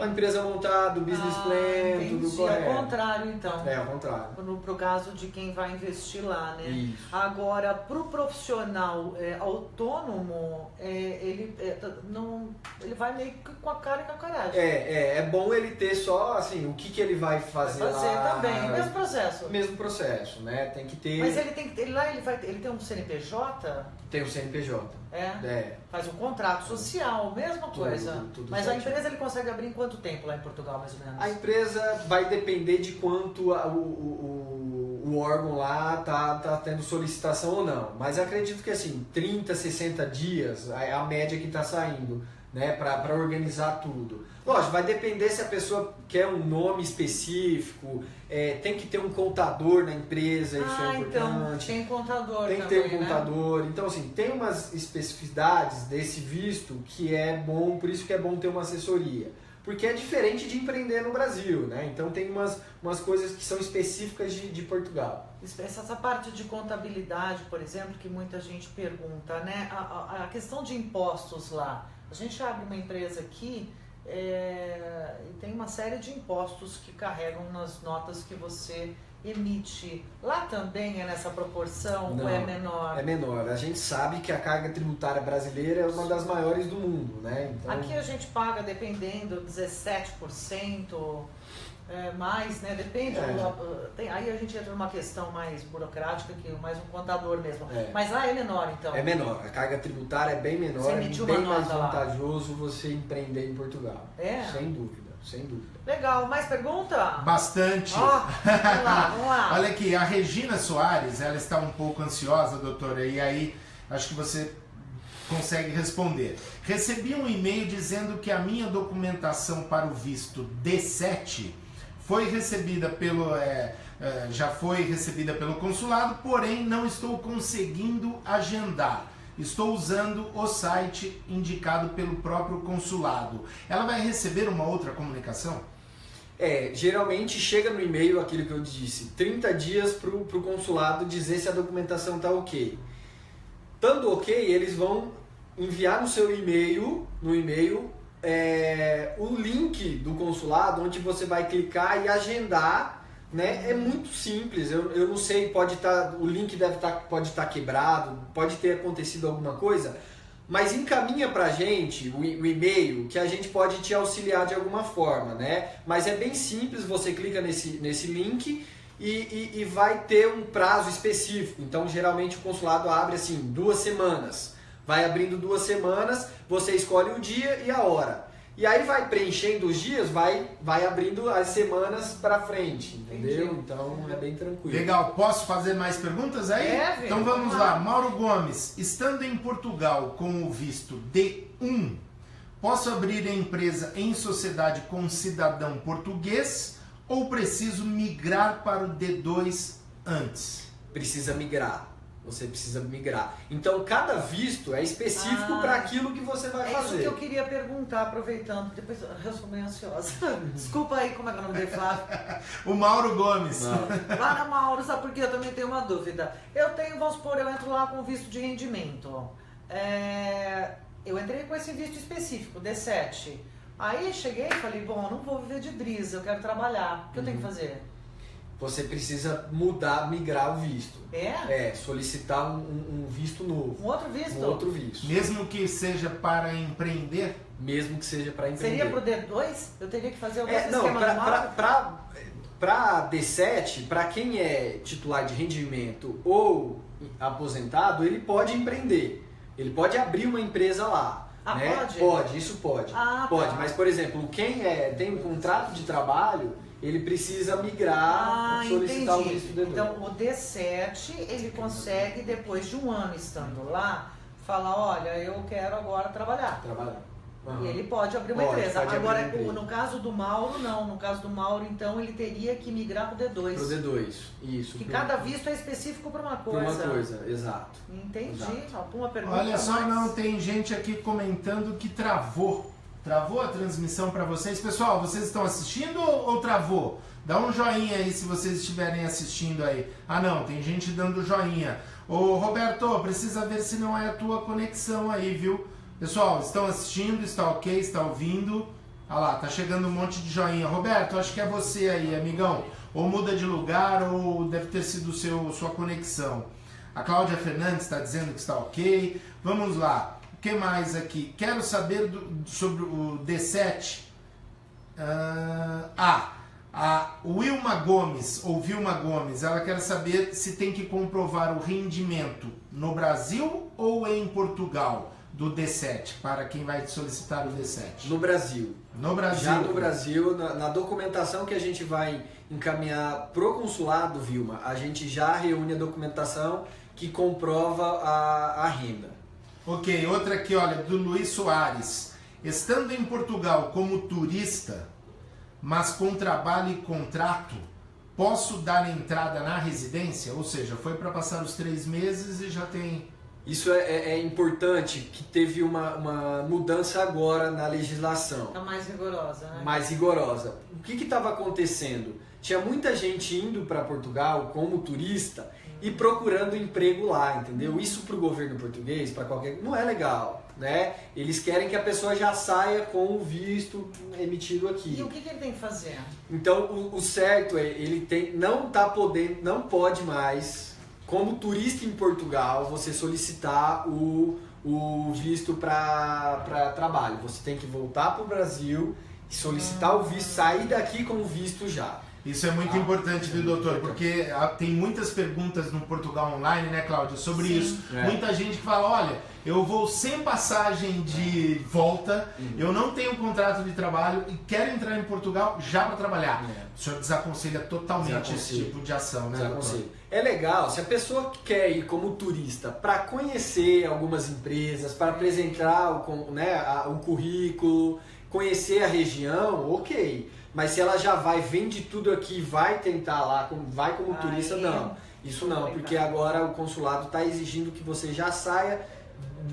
a empresa montada, o business plan, tudo correto. É o contrário, então. É o contrário. Pro caso de quem vai investir lá, né? Isso. Agora, pro profissional autônomo, ele vai meio que com a cara e com a coragem. É bom ele ter só, assim, o que ele vai fazer lá. Vai fazer também, mesmo processo. Mesmo processo, né? Tem que ter... Mas ele tem que ter, lá ele tem um CNPJ? Tem o CNPJ. Faz um contrato social, mesma coisa. Tudo mas certinho. a empresa ele consegue abrir em quanto tempo lá em Portugal, mais ou menos? A empresa vai depender de quanto o órgão lá tá tendo solicitação ou não. Mas acredito que assim, 30, 60 dias é a média que está saindo, né, para organizar tudo. Lógico, vai depender se a pessoa quer um nome específico, tem que ter um contador na empresa, isso é importante. Então, tem contador tem que também, ter um contador. Então, assim, tem umas especificidades desse visto que é bom, por isso que é bom ter uma assessoria. porque é diferente de empreender no Brasil, né? Então tem umas coisas que são específicas de Portugal. Essa parte de contabilidade, por exemplo, que muita gente pergunta, né? A questão de impostos lá. A gente abre uma empresa aqui e tem uma série de impostos que carregam nas notas que você emite. Lá também é nessa proporção? Não, ou é menor? É menor. A gente sabe que a carga tributária brasileira é uma das maiores do mundo, né? Então... Aqui a gente paga, dependendo, 17%, mais, né? Depende. Aí a gente entra numa questão mais burocrática, que mais um contador mesmo. Mas lá é menor, então? É menor. A carga tributária é bem menor, é bem mais vantajoso você empreender em Portugal. Sem dúvida. Sem dúvida. Legal, mais pergunta? Bastante. Vamos lá. Olha aqui, a Regina Soares, ela está um pouco ansiosa, doutora, e aí acho que você consegue responder. Recebi um e-mail dizendo que a minha documentação para o visto D7 foi recebida já foi recebida pelo consulado, porém não estou conseguindo agendar. Estou usando o site indicado pelo próprio consulado. Ela vai receber uma outra comunicação? Geralmente chega no e-mail aquilo que eu disse, 30 dias para o consulado dizer se a documentação está ok. Estando ok, eles vão enviar no seu e-mail, o link do consulado, onde você vai clicar e agendar. Né? É muito simples, eu não sei, o link pode estar quebrado, pode ter acontecido alguma coisa, mas encaminha pra gente o e-mail que a gente pode te auxiliar de alguma forma, né? Mas é bem simples, você clica nesse link e vai ter um prazo específico. Então geralmente o consulado abre assim 2 semanas, vai abrindo 2 semanas, você escolhe o dia e a hora. E aí vai preenchendo os dias, vai abrindo as semanas para frente, entendeu? Entendi. Então é bem tranquilo. Legal, posso fazer mais perguntas aí? Então vamos lá. Mauro Gomes, estando em Portugal com o visto D1, posso abrir a empresa em sociedade com cidadão português ou preciso migrar para o D2 antes? Precisa migrar. Você precisa migrar. Então, cada visto é específico para aquilo que você vai fazer. É isso que eu queria perguntar, aproveitando. Depois eu sou meio ansiosa. Desculpa aí, como é que é o nome dele, Flávio? O Mauro Gomes. Para Mauro, sabe por quê? Eu também tenho uma dúvida. Vamos supor, eu entro lá com visto de rendimento. Eu entrei com esse visto específico, D7. Aí cheguei e falei, bom, não vou viver de brisa, eu quero trabalhar. O que eu tenho que fazer? Você precisa migrar o visto. Solicitar um visto novo. Um outro visto? Um outro visto. Mesmo que seja para empreender? Mesmo que seja para empreender. Seria pro D2? Eu teria que fazer algum esquema normal? Para D7, para quem é titular de rendimento ou aposentado, ele pode empreender. Ele pode abrir uma empresa lá. Né? Pode? Pode, isso pode. Pode, tá. mas por exemplo, quem tem um contrato de trabalho, ele precisa migrar, solicitar o visto D2. Então, o D7, ele consegue, depois de 1 ano estando lá, falar, olha, eu quero agora trabalhar. E ele pode abrir uma empresa. Agora, no caso do Mauro, não. No caso do Mauro, então, ele teria que migrar para o D2. Para o D2, isso. Que cada visto é específico para uma coisa. Para uma coisa, exato. Entendi. Exato. Alguma pergunta? Olha só, não, tem gente aqui comentando que travou. Travou a transmissão para vocês? Pessoal, vocês estão assistindo ou travou? Dá um joinha aí se vocês estiverem assistindo aí. Ah não, tem gente dando joinha. Ô Roberto, precisa ver se não é a tua conexão aí, viu? Pessoal, estão assistindo, está ok, está ouvindo. Ah lá, tá chegando um monte de joinha. Roberto, acho que é você aí, amigão. Ou muda de lugar ou deve ter sido sua conexão. A Cláudia Fernandes está dizendo que está ok. Vamos lá. O que mais aqui? Quero saber sobre o D7. A Vilma Gomes, ela quer saber se tem que comprovar o rendimento no Brasil ou em Portugal do D7, para quem vai solicitar o D7. No Brasil. No Brasil. Já no Brasil, na documentação que a gente vai encaminhar pro consulado, Vilma, a gente já reúne a documentação que comprova a renda. Ok, outra aqui, olha, do Luiz Soares. Estando em Portugal como turista, mas com trabalho e contrato, posso dar entrada na residência? Ou seja, foi para passar os 3 meses e já tem... Isso é importante, que teve uma mudança agora na legislação. Tá mais rigorosa, né? Mais rigorosa. O que estava acontecendo? Tinha muita gente indo para Portugal como turista e procurando emprego lá, entendeu? Isso para o governo português, para qualquer... não é legal, né? Eles querem que a pessoa já saia com o visto emitido aqui. E o que ele tem que fazer? Então, o certo é, ele não pode mais, como turista em Portugal, você solicitar o visto para trabalho. Você tem que voltar para o Brasil e solicitar o visto, sair daqui com o visto já. Isso é muito importante, viu, doutor? Porque tem muitas perguntas no Portugal Online, né, Cláudia, sobre isso. Muita gente que fala, olha, eu vou sem passagem de volta, eu não tenho contrato de trabalho e quero entrar em Portugal já para trabalhar. O senhor desaconselha totalmente esse tipo de ação, né, doutor? É legal, se a pessoa quer ir como turista para conhecer algumas empresas, para apresentar o currículo, conhecer a região, ok. Mas se ela já vende tudo aqui, vai tentar lá, vai como turista, não. Isso não, porque agora o consulado está exigindo que você já saia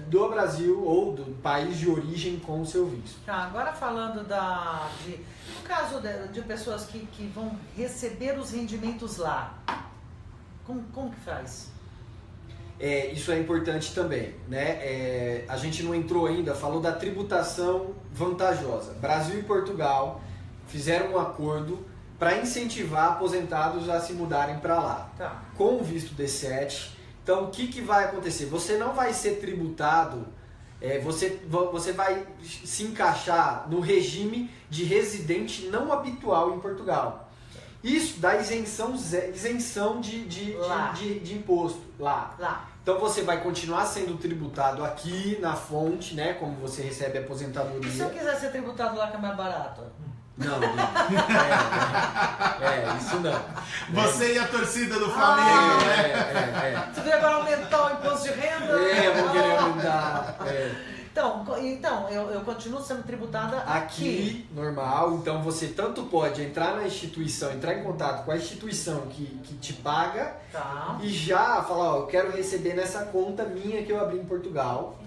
do Brasil ou do país de origem com o seu visto. Tá, agora falando no caso de pessoas que vão receber os rendimentos lá, como que faz? Isso é importante também, né? A gente não entrou ainda, falou da tributação vantajosa. Brasil e Portugal fizeram um acordo para incentivar aposentados a se mudarem para lá, com o visto D7. Então, o que vai acontecer? Você não vai ser tributado, você vai se encaixar no regime de residente não habitual em Portugal. Isso dá isenção de imposto lá. Então, você vai continuar sendo tributado aqui na fonte, né, como você recebe a aposentadoria. E se eu quiser ser tributado lá que é mais barato? Não, isso não. Você e a torcida do Flamengo, né? Você vê agora aumentar o imposto de renda? Eu vou querer aumentar. Então, eu continuo sendo tributada aqui. Normal. Então, você tanto pode entrar na instituição, entrar em contato com a instituição que te paga e já falar, eu quero receber nessa conta minha que eu abri em Portugal.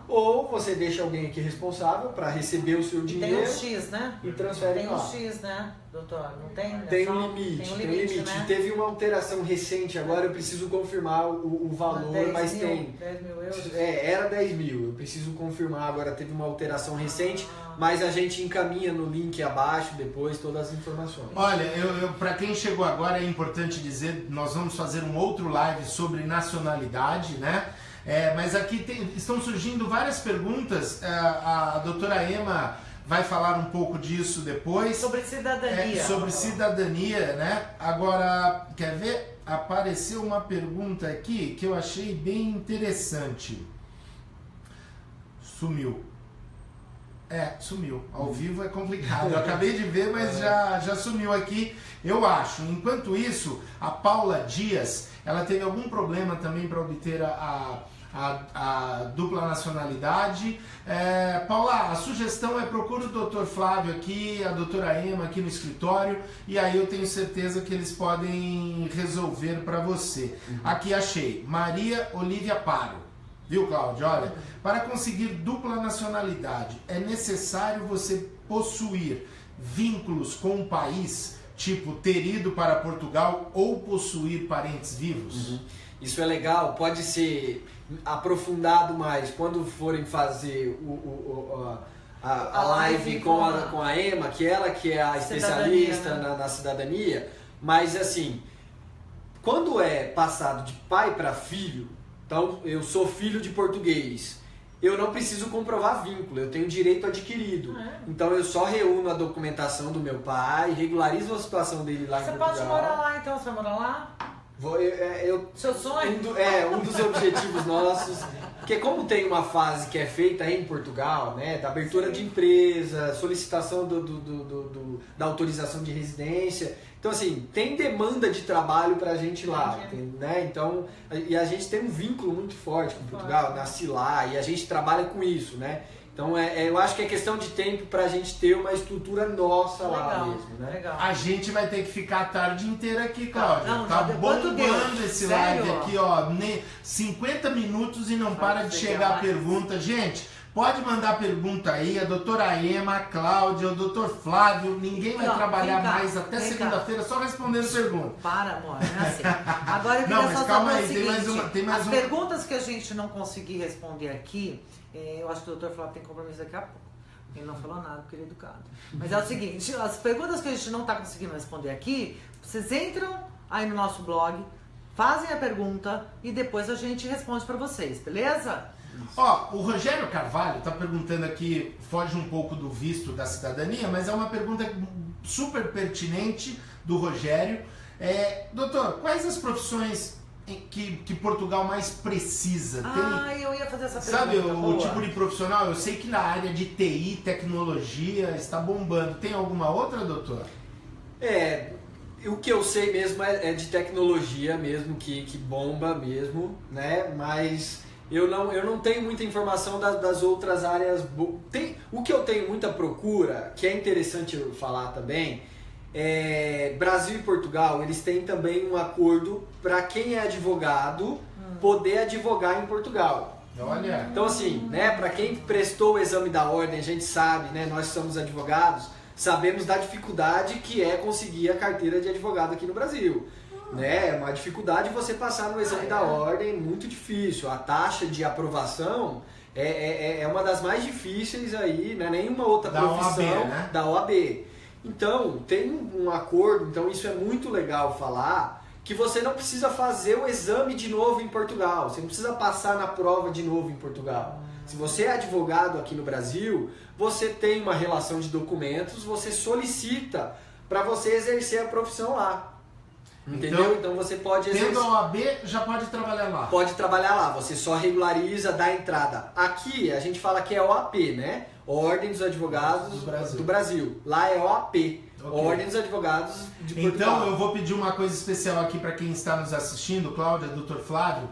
Ou você deixa alguém aqui responsável para receber o seu dinheiro. Tem um X, né? E transfere lá. Tem um X, né, doutor? Não tem? Tem um limite. Tem um limite. Né? Teve uma alteração recente, agora eu preciso confirmar o valor, mas tem. 10 mil euros? Era 10 mil, eu preciso confirmar, agora teve uma alteração recente, mas a gente encaminha no link abaixo depois todas as informações. Olha, para quem chegou agora é importante dizer, nós vamos fazer um outro live sobre nacionalidade, né? Mas aqui estão surgindo várias perguntas, a doutora Ema vai falar um pouco disso depois. Sobre cidadania. Sobre cidadania, né? Agora, quer ver? Apareceu uma pergunta aqui que eu achei bem interessante. Sumiu. Sumiu. Ao vivo é complicado. Eu acabei de ver, mas já sumiu aqui, eu acho. Enquanto isso, a Paula Dias, ela teve algum problema também para obter a dupla nacionalidade. Paula, a sugestão é procure o Dr. Flávio aqui, a doutora Ema aqui no escritório, e aí eu tenho certeza que eles podem resolver para você. Aqui achei, Maria Olívia Paro. Viu, Cláudio? Olha, para conseguir dupla nacionalidade, é necessário você possuir vínculos com o país, tipo ter ido para Portugal ou possuir parentes vivos? Isso é legal, pode ser aprofundado mais quando forem fazer a live com a Ema, que ela que é a especialista na cidadania, mas assim, quando é passado de pai para filho, então eu sou filho de português, eu não preciso comprovar vínculo, eu tenho direito adquirido. Então eu só reúno a documentação do meu pai, regularizo a situação dele lá em Portugal. Você pode morar lá então, você vai morar lá? Seu sonho? Um dos objetivos nossos, porque como tem uma fase que é feita em Portugal, né, da abertura de empresa, solicitação da autorização de residência, então assim, tem demanda de trabalho pra gente lá, né, então, e a gente tem um vínculo muito forte com Portugal, nasci lá, e a gente trabalha com isso, né, Então eu acho que é questão de tempo para a gente ter uma estrutura nossa lá Legal, mesmo, né? legal. A gente vai ter que ficar a tarde inteira aqui, Cláudia. Não, Tá já deu. Quanto bombando deu? esse Sério? live aqui, ó. 50 minutos e não para de chegar a pergunta. Gente, pode mandar pergunta aí. A doutora Ema, a Cláudia, o doutor Flávio. Ninguém vai Não, trabalhar vem cá, mais até vem segunda-feira só respondendo pergunta. Para, amor, não é assim. Agora eu Não, queria mas só calma saber aí, o tem mais seguinte, uma- tem mais as uma- perguntas que a gente não conseguir responder aqui, eu acho que o doutor Flávio tem compromisso daqui a pouco. Ele não falou nada porque ele é educado. Mas é o seguinte, as perguntas que a gente não está conseguindo responder aqui, vocês entram aí no nosso blog, fazem a pergunta e depois a gente responde para vocês, beleza? Ó, o Rogério Carvalho tá perguntando aqui, foge um pouco do visto da cidadania, mas é uma pergunta super pertinente do Rogério. Doutor, quais as profissões que Portugal mais precisa? Eu ia fazer essa pergunta. Sabe o boa. tipo de profissional? Eu sei que na área de TI, tecnologia, está bombando. Tem alguma outra, doutor? O que eu sei mesmo é de tecnologia mesmo, que bomba mesmo, né? Mas eu não tenho muita informação das outras áreas. O que eu tenho muita procura, que é interessante eu falar também, Brasil e Portugal, eles têm também um acordo para quem é advogado poder advogar em Portugal. Olha. Então assim, né, para quem prestou o exame da ordem, a gente sabe, né, nós somos advogados, sabemos da dificuldade que é conseguir a carteira de advogado aqui no Brasil. Né? É uma dificuldade você passar no exame da ordem, muito difícil. A taxa de aprovação é uma das mais difíceis aí, né? Nenhuma outra profissão OAB, né? da OAB. Então, tem um acordo, então isso é muito legal falar, que você não precisa fazer o exame de novo em Portugal, você não precisa passar na prova de novo em Portugal. Se você é advogado aqui no Brasil, você tem uma relação de documentos, você solicita para você exercer a profissão lá. Entendeu? Então você pode exercer. Tendo a OAB, já pode trabalhar lá. Pode trabalhar lá, você só regulariza, dá entrada. Aqui a gente fala que é OAP, né? Ordem dos Advogados do Brasil. Lá é OAP, Ordem dos Advogados de Portugal. Então eu vou pedir uma coisa especial aqui para quem está nos assistindo, Cláudia, Dr. Flávio.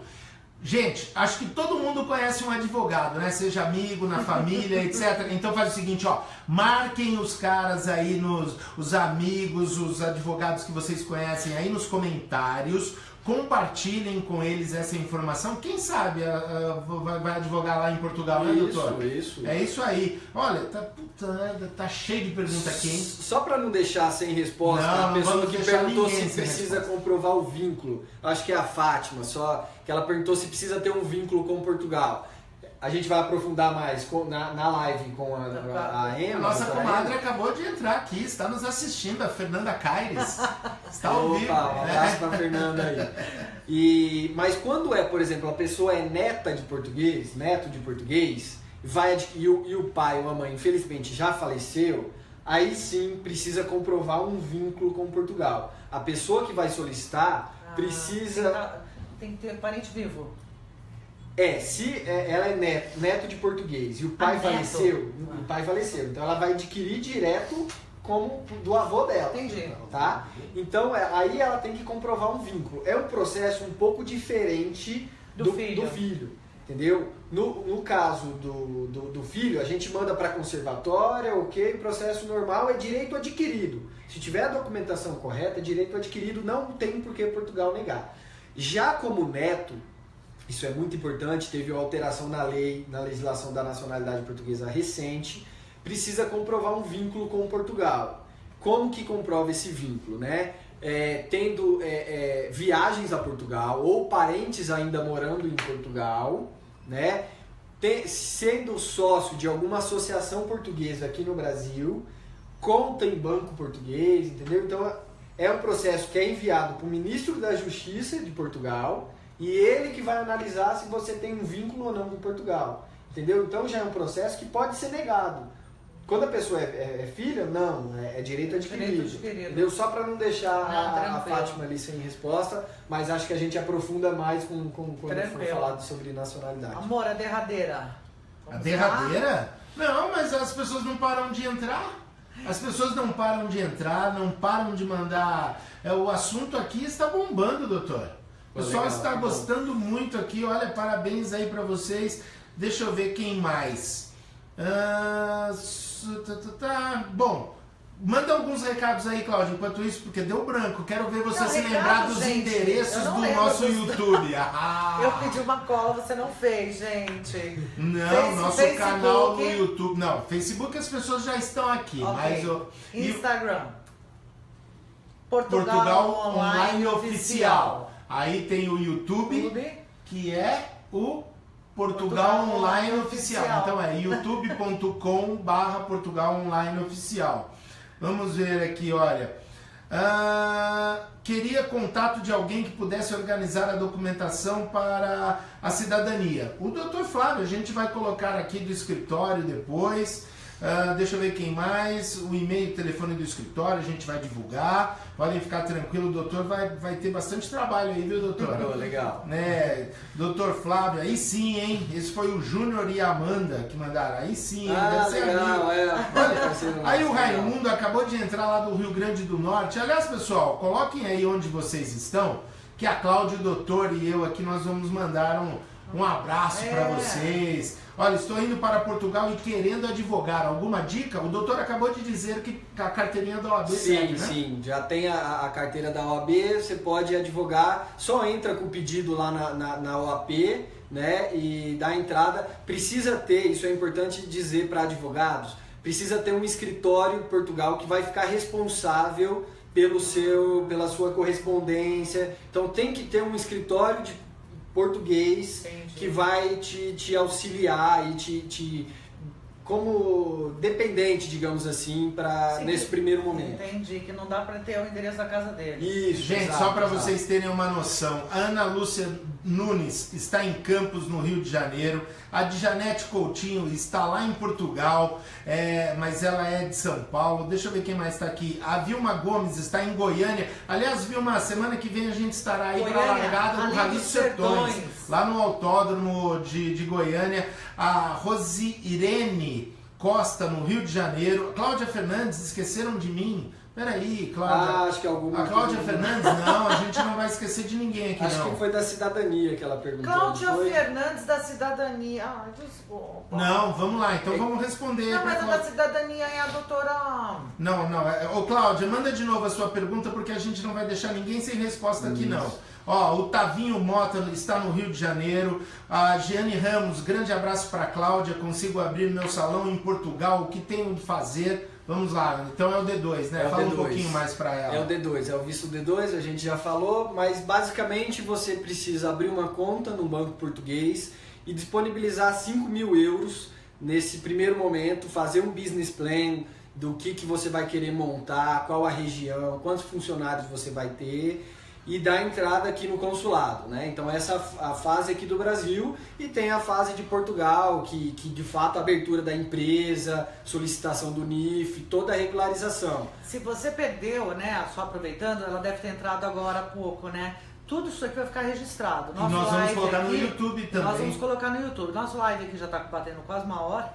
Gente, acho que todo mundo conhece um advogado, né? Seja amigo, na família, etc. Então faz o seguinte, ó, marquem os caras aí, os amigos, os advogados que vocês conhecem aí nos comentários, compartilhem com eles essa informação. Quem sabe vai advogar lá em Portugal, né, doutor? Isso. É isso aí. Olha, tá cheio de pergunta aqui, hein? Só para não deixar sem resposta, Não, a pessoa que perguntou se sem precisa resposta. comprovar o vínculo, acho que é a Fátima, só que ela perguntou se precisa ter um vínculo com Portugal. A gente vai aprofundar mais na live com a Ema. A nossa a comadre Ema. acabou de entrar aqui, está nos assistindo, a Fernanda Caires. Está ao vivo. Um abraço pra Fernanda aí. Mas quando por exemplo, a pessoa é neto de português, e o pai ou a mãe infelizmente já faleceu, aí sim precisa comprovar um vínculo com Portugal. A pessoa que vai solicitar precisa... Tem que ter parente vivo. Se ela é neto de português e o pai faleceu, o pai faleceu, então ela vai adquirir direto como do avô dela. Entendi. Tá? Então aí ela tem que comprovar um vínculo. É um processo um pouco diferente do filho. Entendeu? No caso do filho, a gente manda para conservatória, ok? O processo normal é direito adquirido. Se tiver a documentação correta, direito adquirido, não tem por que Portugal negar. Já como neto, isso é muito importante, teve uma alteração na legislação da nacionalidade portuguesa recente, precisa comprovar um vínculo com Portugal. Como que comprova esse vínculo, né? Tendo viagens a Portugal ou parentes ainda morando em Portugal, né? Sendo sócio de alguma associação portuguesa aqui no Brasil, conta em banco português, entendeu? Então é um processo que é enviado para o ministro da Justiça de Portugal e ele que vai analisar se você tem um vínculo ou não com Portugal, entendeu? Então já é um processo que pode ser negado. Quando a pessoa é filha, não, é direito adquirido. Entendeu? Só para não deixar a Fátima ali sem resposta, mas acho que a gente aprofunda mais quando for falado sobre nacionalidade. Amor, a derradeira. A derradeira? Não, mas as pessoas não param de entrar. As pessoas não param de entrar, não param de mandar. O assunto aqui está bombando, doutor. O pessoal está gostando muito aqui. Olha, parabéns aí para vocês. Deixa eu ver quem mais. Bom, manda alguns recados aí, Cláudia, enquanto isso, porque deu branco. Quero ver você se lembrar dos endereços do nosso YouTube. Eu pedi uma cola, você não fez, gente. Não, nosso canal no YouTube. Não, Facebook as pessoas já estão aqui. Okay. Mas Instagram. Portugal Online Oficial. Aí tem o YouTube, que é o Portugal Online Oficial. Então é youtube.com/Portugal Online Oficial. Vamos ver aqui, olha. Queria contato de alguém que pudesse organizar a documentação para a cidadania. O Dr. Flávio, a gente vai colocar aqui do escritório depois. Deixa eu ver quem mais. O e-mail e telefone do escritório a gente vai divulgar. Podem ficar tranquilos, o doutor vai ter bastante trabalho aí, viu, doutor? Legal. Né? Doutor Flávio, aí sim, hein? Esse foi o Júnior e a Amanda que mandaram. Aí sim, deve ser legal, Olha, aí o Raimundo acabou de entrar lá do Rio Grande do Norte. Aliás, pessoal, coloquem aí onde vocês estão, que a Cláudia, o doutor e eu aqui nós vamos mandar um abraço para vocês. Olha, estou indo para Portugal e querendo advogar. Alguma dica? O doutor acabou de dizer que a carteirinha da OAB serve, né? Sim, já tem a carteira da OAB, você pode advogar, só entra com o pedido lá na OAB, né, e dá a entrada. Precisa ter, isso é importante dizer para advogados, precisa ter um escritório em Portugal que vai ficar responsável pela sua correspondência. Então tem que ter um escritório de português. Entendi. Que vai te auxiliar e como dependente, digamos assim, nesse primeiro momento. Entendi, que não dá para ter o endereço da casa dele. Isso, gente, exato, só para vocês terem uma noção, a Ana Lúcia Nunes está em Campos, no Rio de Janeiro, a Djanete Coutinho está lá em Portugal, mas ela é de São Paulo. Deixa eu ver quem mais está aqui. A Vilma Gomes está em Goiânia. Aliás, Vilma, semana que vem a gente estará aí para a largada do Rally dos Sertões, lá no autódromo de Goiânia. A Rosi Irene Costa, no Rio de Janeiro. Cláudia Fernandes, esqueceram de mim. Peraí, Cláudia. Acho que alguma. A Cláudia Fernandes, não, a gente não vai esquecer de ninguém aqui, Acho que foi da cidadania que ela perguntou. Cláudia Fernandes da cidadania. Desculpa. Não, vamos lá, então vamos responder. Não, mas a da cidadania é a doutora... Não. Ô, Cláudia, manda de novo a sua pergunta, porque a gente não vai deixar ninguém sem resposta aqui, não. Ó, o Tavinho Mota está no Rio de Janeiro. A Giane Ramos, grande abraço para a Cláudia. Consigo abrir meu salão em Portugal. O que tenho de fazer? Vamos lá, então é o D2, né? Fala um pouquinho mais para ela. É o D2, é o visto D2, a gente já falou, mas basicamente você precisa abrir uma conta no banco português e disponibilizar 5.000 euros nesse primeiro momento, fazer um business plan do que você vai querer montar, qual a região, quantos funcionários você vai ter, e dar entrada aqui no consulado, né? Então essa é a fase aqui do Brasil, e tem a fase de Portugal, que de fato a abertura da empresa, solicitação do NIF, toda a regularização. Se você perdeu, né, só aproveitando, ela deve ter entrado agora há pouco, né? Tudo isso aqui vai ficar registrado. Nós vamos colocar no YouTube também. Nós vamos colocar no YouTube. Nosso live aqui já está batendo quase uma hora.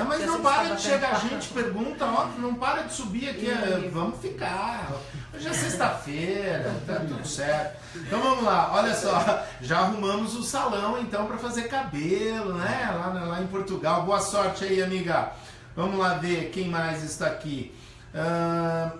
Mas não para de chegar gente, pergunta, ó, não para de subir aqui. Vamos ficar. Hoje é sexta-feira, tá tudo certo. Então vamos lá, olha só, já arrumamos o salão então para fazer cabelo, né? Lá em Portugal. Boa sorte aí, amiga. Vamos lá ver quem mais está aqui.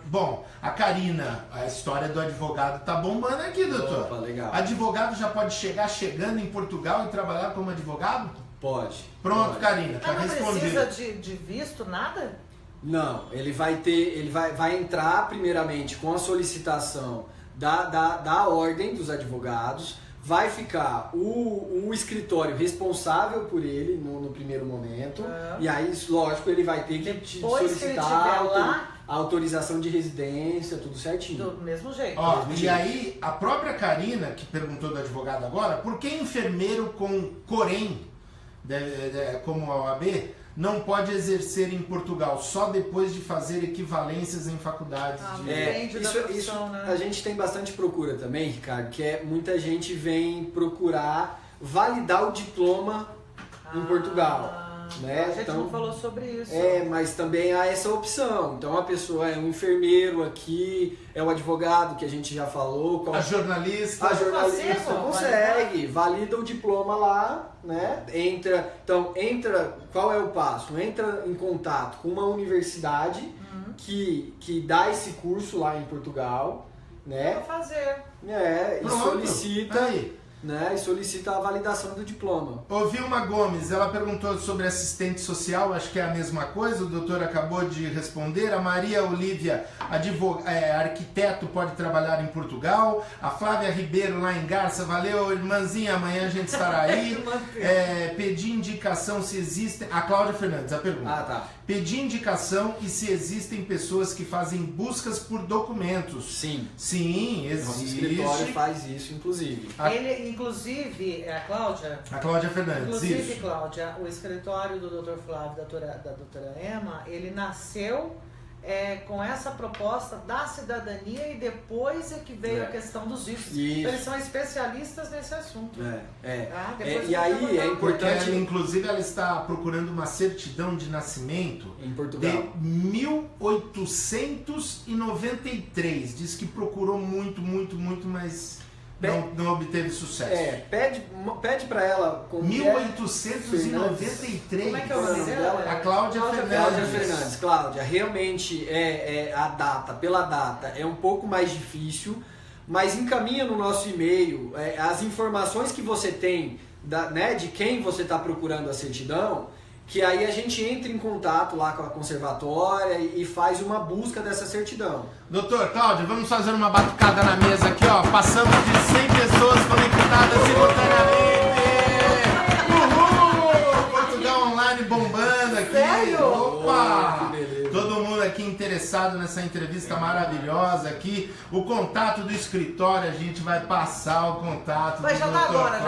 Bom, a Karina, a história do advogado tá bombando aqui, doutor. Opa, legal. Advogado já pode chegar chegando em Portugal e trabalhar como advogado? Pode. Pronto, pode. Karina, tá respondido. Não precisa de visto, nada? Não, ele vai entrar primeiramente com a solicitação da ordem dos advogados, vai ficar o escritório responsável por ele no primeiro momento, e aí, lógico, ele vai ter que te solicitar a autorização de residência, tudo certinho. Do mesmo jeito. Ó, e aí, a própria Karina, que perguntou do advogado agora, por que enfermeiro com Corém, como a OAB, não pode exercer em Portugal só depois de fazer equivalências em faculdades? Depende da profissão, né? A gente tem bastante procura também, Ricardo, que muita gente vem procurar validar o diploma em Portugal. né? A gente Então, não falou sobre isso. mas também há essa opção. Então a pessoa é um enfermeiro aqui, é um advogado que a gente já falou. A jornalista. A jornalista consegue, valida o diploma lá, né? Entra, qual é o passo? Entra em contato com uma universidade que dá esse curso lá em Portugal, né? Pra fazer. E Pronto. solicita. Aí. Né, e solicita a validação do diploma. Ô, Vilma Gomes, ela perguntou sobre assistente social, acho que é a mesma coisa, o doutor acabou de responder. A Maria Olívia, arquiteto, pode trabalhar em Portugal. A Flávia Ribeiro, lá em Garça, valeu, irmãzinha, amanhã a gente estará aí. Pedir indicação se existem... A Cláudia Fernandes, a pergunta. Tá. Pedir indicação e se existem pessoas que fazem buscas por documentos. Sim. Sim, existe. O escritório faz isso, inclusive. Inclusive, a Cláudia... A Cláudia Fernandes, Inclusive, isso. Cláudia, o escritório do Dr. Flávio, da doutora Emma, ele nasceu com essa proposta da cidadania e depois é que veio a questão dos vistos. Eles são especialistas nesse assunto. Tá? E aí é importante... Inclusive, ela está procurando uma certidão de nascimento em Portugal. De 1893. Diz que procurou muito, mas... Não obteve sucesso. Pede pra ela... 1893. Como é que é o nome dela? A Cláudia Fernandes. Cláudia Fernandes. Cláudia, realmente a data, pela data, é um pouco mais difícil, mas encaminha no nosso e-mail as informações que você tem de quem você está procurando a certidão, que aí a gente entra em contato lá com a conservatória e faz uma busca dessa certidão. Doutor, Cláudia, vamos fazer uma batucada na mesa aqui, ó. Passamos de 100 pessoas conectadas simultaneamente. Uhul! Portugal Online bombando aqui. Sério? Opa! Que beleza. Todo mundo aqui interessado nessa entrevista maravilhosa aqui. O contato do escritório, a gente vai passar o contato do Já dá agora.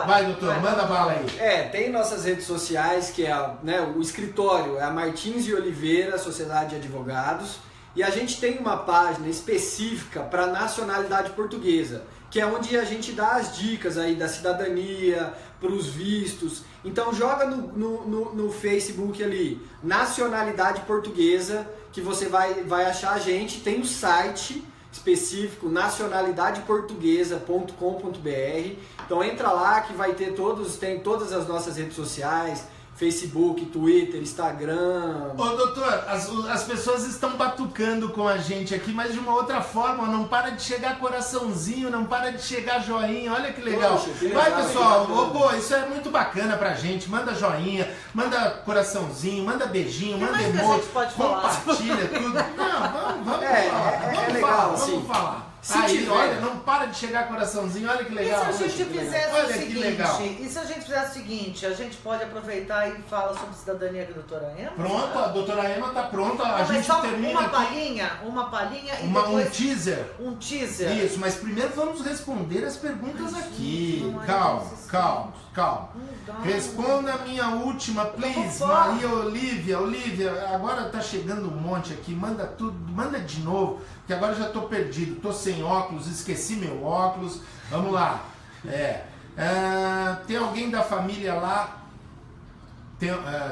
Vai, doutor, manda bala aí. Tem nossas redes sociais, que é o escritório, é a Martins e Oliveira, Sociedade de Advogados. E a gente tem uma página específica para nacionalidade portuguesa, que é onde a gente dá as dicas aí da cidadania, para os vistos. Então joga no Facebook ali, nacionalidade portuguesa, que você vai achar a gente. Tem um site específico, nacionalidadeportuguesa.com.br. Então entra lá que vai ter tem todas as nossas redes sociais, Facebook, Twitter, Instagram. Ô doutor, as pessoas estão batucando com a gente aqui, mas de uma outra forma. Não para de chegar coraçãozinho, não para de chegar joinha. Olha que legal. Poxa, que legal. Vai, pessoal. Isso é muito bacana pra gente. Manda joinha, manda coraçãozinho, manda beijinho, manda emoji, compartilha tudo. Não, vamos falar. Vamos falar. Olha, não para de chegar coraçãozinho, olha que legal. E se a gente fizesse o seguinte, a gente pode aproveitar e falar sobre cidadania com a doutora Emma? Pronto, a doutora Emma tá pronta, a gente termina uma palhinha e depois... Um teaser. Um teaser. Isso, mas primeiro vamos responder as perguntas aqui. Calma. Responda a minha última, please. Maria Olivia, agora tá chegando um monte aqui, manda tudo, manda de novo, que agora eu já tô perdido, tô sem óculos, esqueci meu óculos. Vamos lá. Tem alguém da família lá?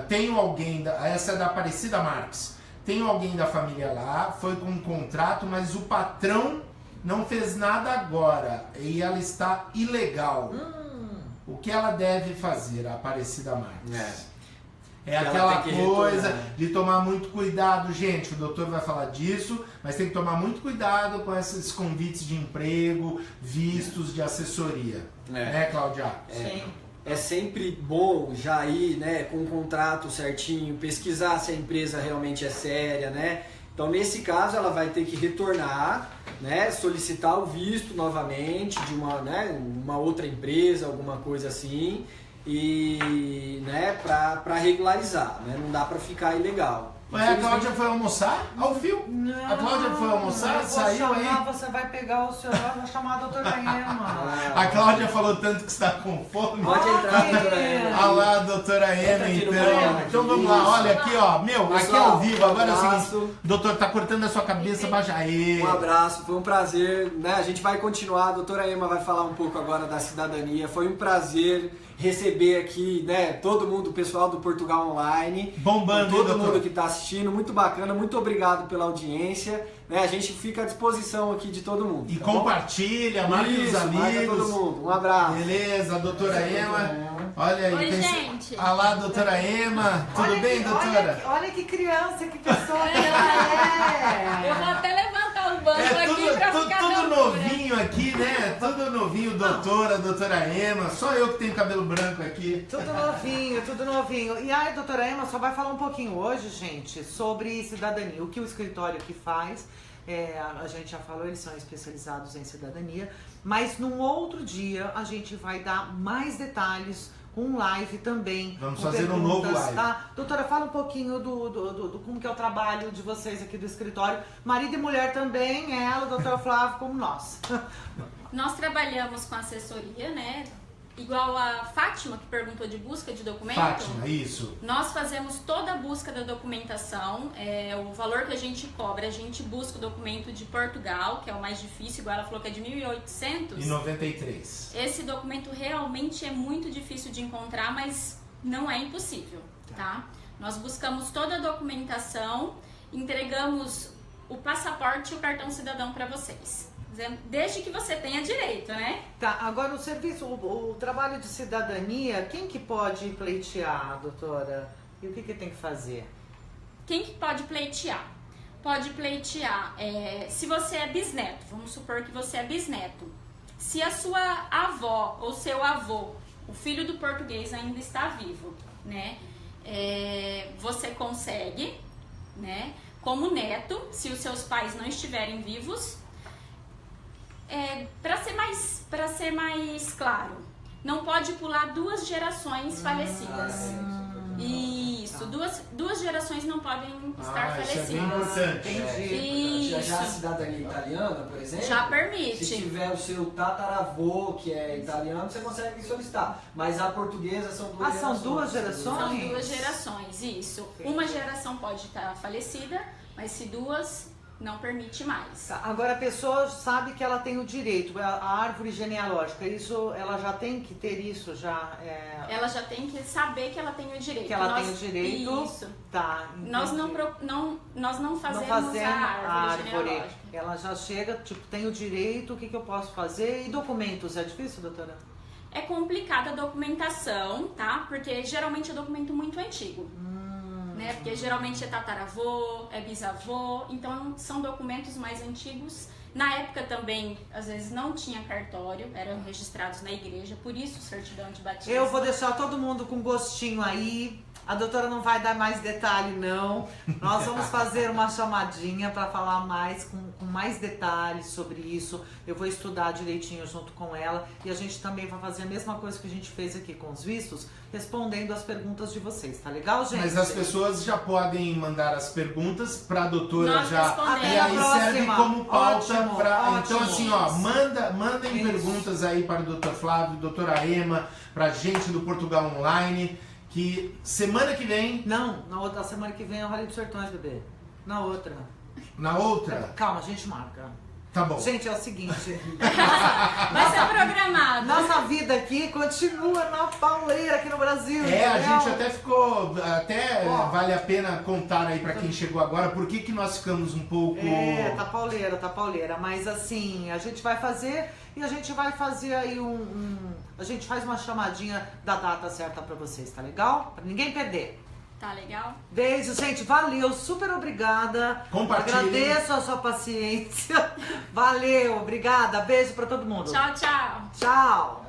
Tenho alguém, essa é da Aparecida Marques. Tenho alguém da família lá, foi com um contrato, mas o patrão não fez nada agora e ela está ilegal. O que ela deve fazer, a Aparecida Marques? É aquela coisa de tomar muito cuidado, gente. O doutor vai falar disso, mas tem que tomar muito cuidado com esses convites de emprego, vistos de assessoria. Né, Cláudia? Sim. É sempre bom já ir, né, com um contrato certinho, pesquisar se a empresa realmente é séria, né? Então, nesse caso, ela vai ter que retornar, né, solicitar o visto novamente de uma outra empresa, alguma coisa assim, e, né, para regularizar, né? Não dá para ficar ilegal. A Cláudia foi almoçar ao fio? Não, a Cláudia foi almoçar, saiu aí. Você vai pegar o celular e vai chamar a doutora Emma. A Cláudia falou tanto que está com fome. Pode entrar, doutora Emma. Olha lá, doutora Emma, então vamos lá, olha aqui, ó. Aqui ao vivo, agora é o seguinte. Doutor, tá cortando a sua cabeça, baixa aí. Um abraço, foi um prazer, né? A gente vai continuar, a doutora Emma vai falar um pouco agora da cidadania. Foi um prazer receber aqui, né, todo mundo, o pessoal do Portugal Online. Bombando, todo mundo que está assistindo, muito bacana, muito obrigado pela audiência. Né, a gente fica à disposição aqui de todo mundo. E tá compartilha, marca os amigos. Marca todo mundo. Um abraço. Beleza, doutora Ema. Olha aí. Oi, gente. Olá, doutora Ema. Tudo bem, doutora? Olha que criança, que pessoa que ela é. Eu vou até levantar o banco aqui pra ficar tudo na altura. novinho aqui, né? Tudo novinho, doutora Ema. Só eu que tenho cabelo branco aqui. Tudo novinho, tudo novinho. E a doutora Ema só vai falar um pouquinho hoje, gente, sobre cidadania. O que o escritório aqui faz. A gente já falou, eles são especializados em cidadania. Mas num outro dia a gente vai dar mais detalhes com live também. Vamos com fazer um novo live. Tá? Doutora, fala um pouquinho do como que é o trabalho de vocês aqui do escritório. Marido e mulher também, ela, doutora Flávia, como nós. Nós trabalhamos com assessoria, né? Igual a Fátima, que perguntou de busca de documento. Fátima, isso. Nós fazemos toda a busca da documentação. O valor que a gente cobra, a gente busca o documento de Portugal, que é o mais difícil, igual ela falou que é de 1.800. E 93. Esse documento realmente é muito difícil de encontrar, mas não é impossível, tá? Nós buscamos toda a documentação, entregamos o passaporte e o cartão cidadão para vocês. Desde que você tenha direito, né? Tá, agora o serviço, o trabalho de cidadania, quem que pode pleitear, doutora? E o que tem que fazer? Quem que pode pleitear? Pode pleitear, se você é bisneto, vamos supor que você é bisneto. Se a sua avó ou seu avô, o filho do português ainda está vivo, né? Você consegue, né? Como neto, se os seus pais não estiverem vivos. Para ser mais claro, não pode pular 2 gerações falecidas. Isso, duas gerações não podem estar falecidas. Isso é bem importante. Isso. Já a cidadania italiana, por exemplo, Já permite. se tiver o seu tataravô, que é italiano, você consegue solicitar. Mas a portuguesa são 2 gerações. São 2 gerações? São 2 gerações, isso. Uma geração pode estar falecida, mas se 2... não permite mais. Tá, agora a pessoa sabe que ela tem o direito, a árvore genealógica, isso, ela já tem que ter isso, Ela já tem que saber que ela tem o direito. Que ela tem o direito. Isso. Tá. Nós não fazemos a árvore genealógica. Ela já chega, tipo, tem o direito, o que eu posso fazer? E documentos, é difícil, doutora? É complicada a documentação, tá? Porque geralmente é documento muito antigo. Né? Porque geralmente é tataravô, é bisavô, então são documentos mais antigos. Na época também, às vezes não tinha cartório, eram registrados na igreja, por isso certidão de batismo. Eu vou deixar todo mundo com gostinho aí. A doutora não vai dar mais detalhe, não. Nós vamos fazer uma chamadinha para falar mais, com mais detalhes sobre isso. Eu vou estudar direitinho junto com ela. E a gente também vai fazer a mesma coisa que a gente fez aqui com os vistos, respondendo as perguntas de vocês. Tá legal, gente? Mas as pessoas já podem mandar as perguntas para a doutora Nós já. respondemos. E aí serve como pauta Ótimo, para. ótimo. Então, assim, ó, mandem Isso. perguntas aí para o Dr. Flávio, doutora Ema, para a gente do Portugal Online. Que semana que vem. Não, na outra semana que vem é o Rally dos Sertões, bebê. Na outra. Na outra? Calma, a gente marca. Tá bom. Gente, é o seguinte. Vai ser programado. Nossa vida aqui continua na pauleira aqui no Brasil. A entendeu? gente até ficou. Vale a pena contar aí pra quem chegou agora por que nós ficamos um pouco. Tá pauleira. Mas assim, a gente vai fazer e a gente vai fazer aí a gente faz uma chamadinha da data certa pra vocês, tá legal? Pra ninguém perder. Tá legal? Beijo, gente. Valeu, super obrigada. Compartilhem. Agradeço a sua paciência. Valeu, obrigada. Beijo pra todo mundo. Tchau, tchau. Tchau.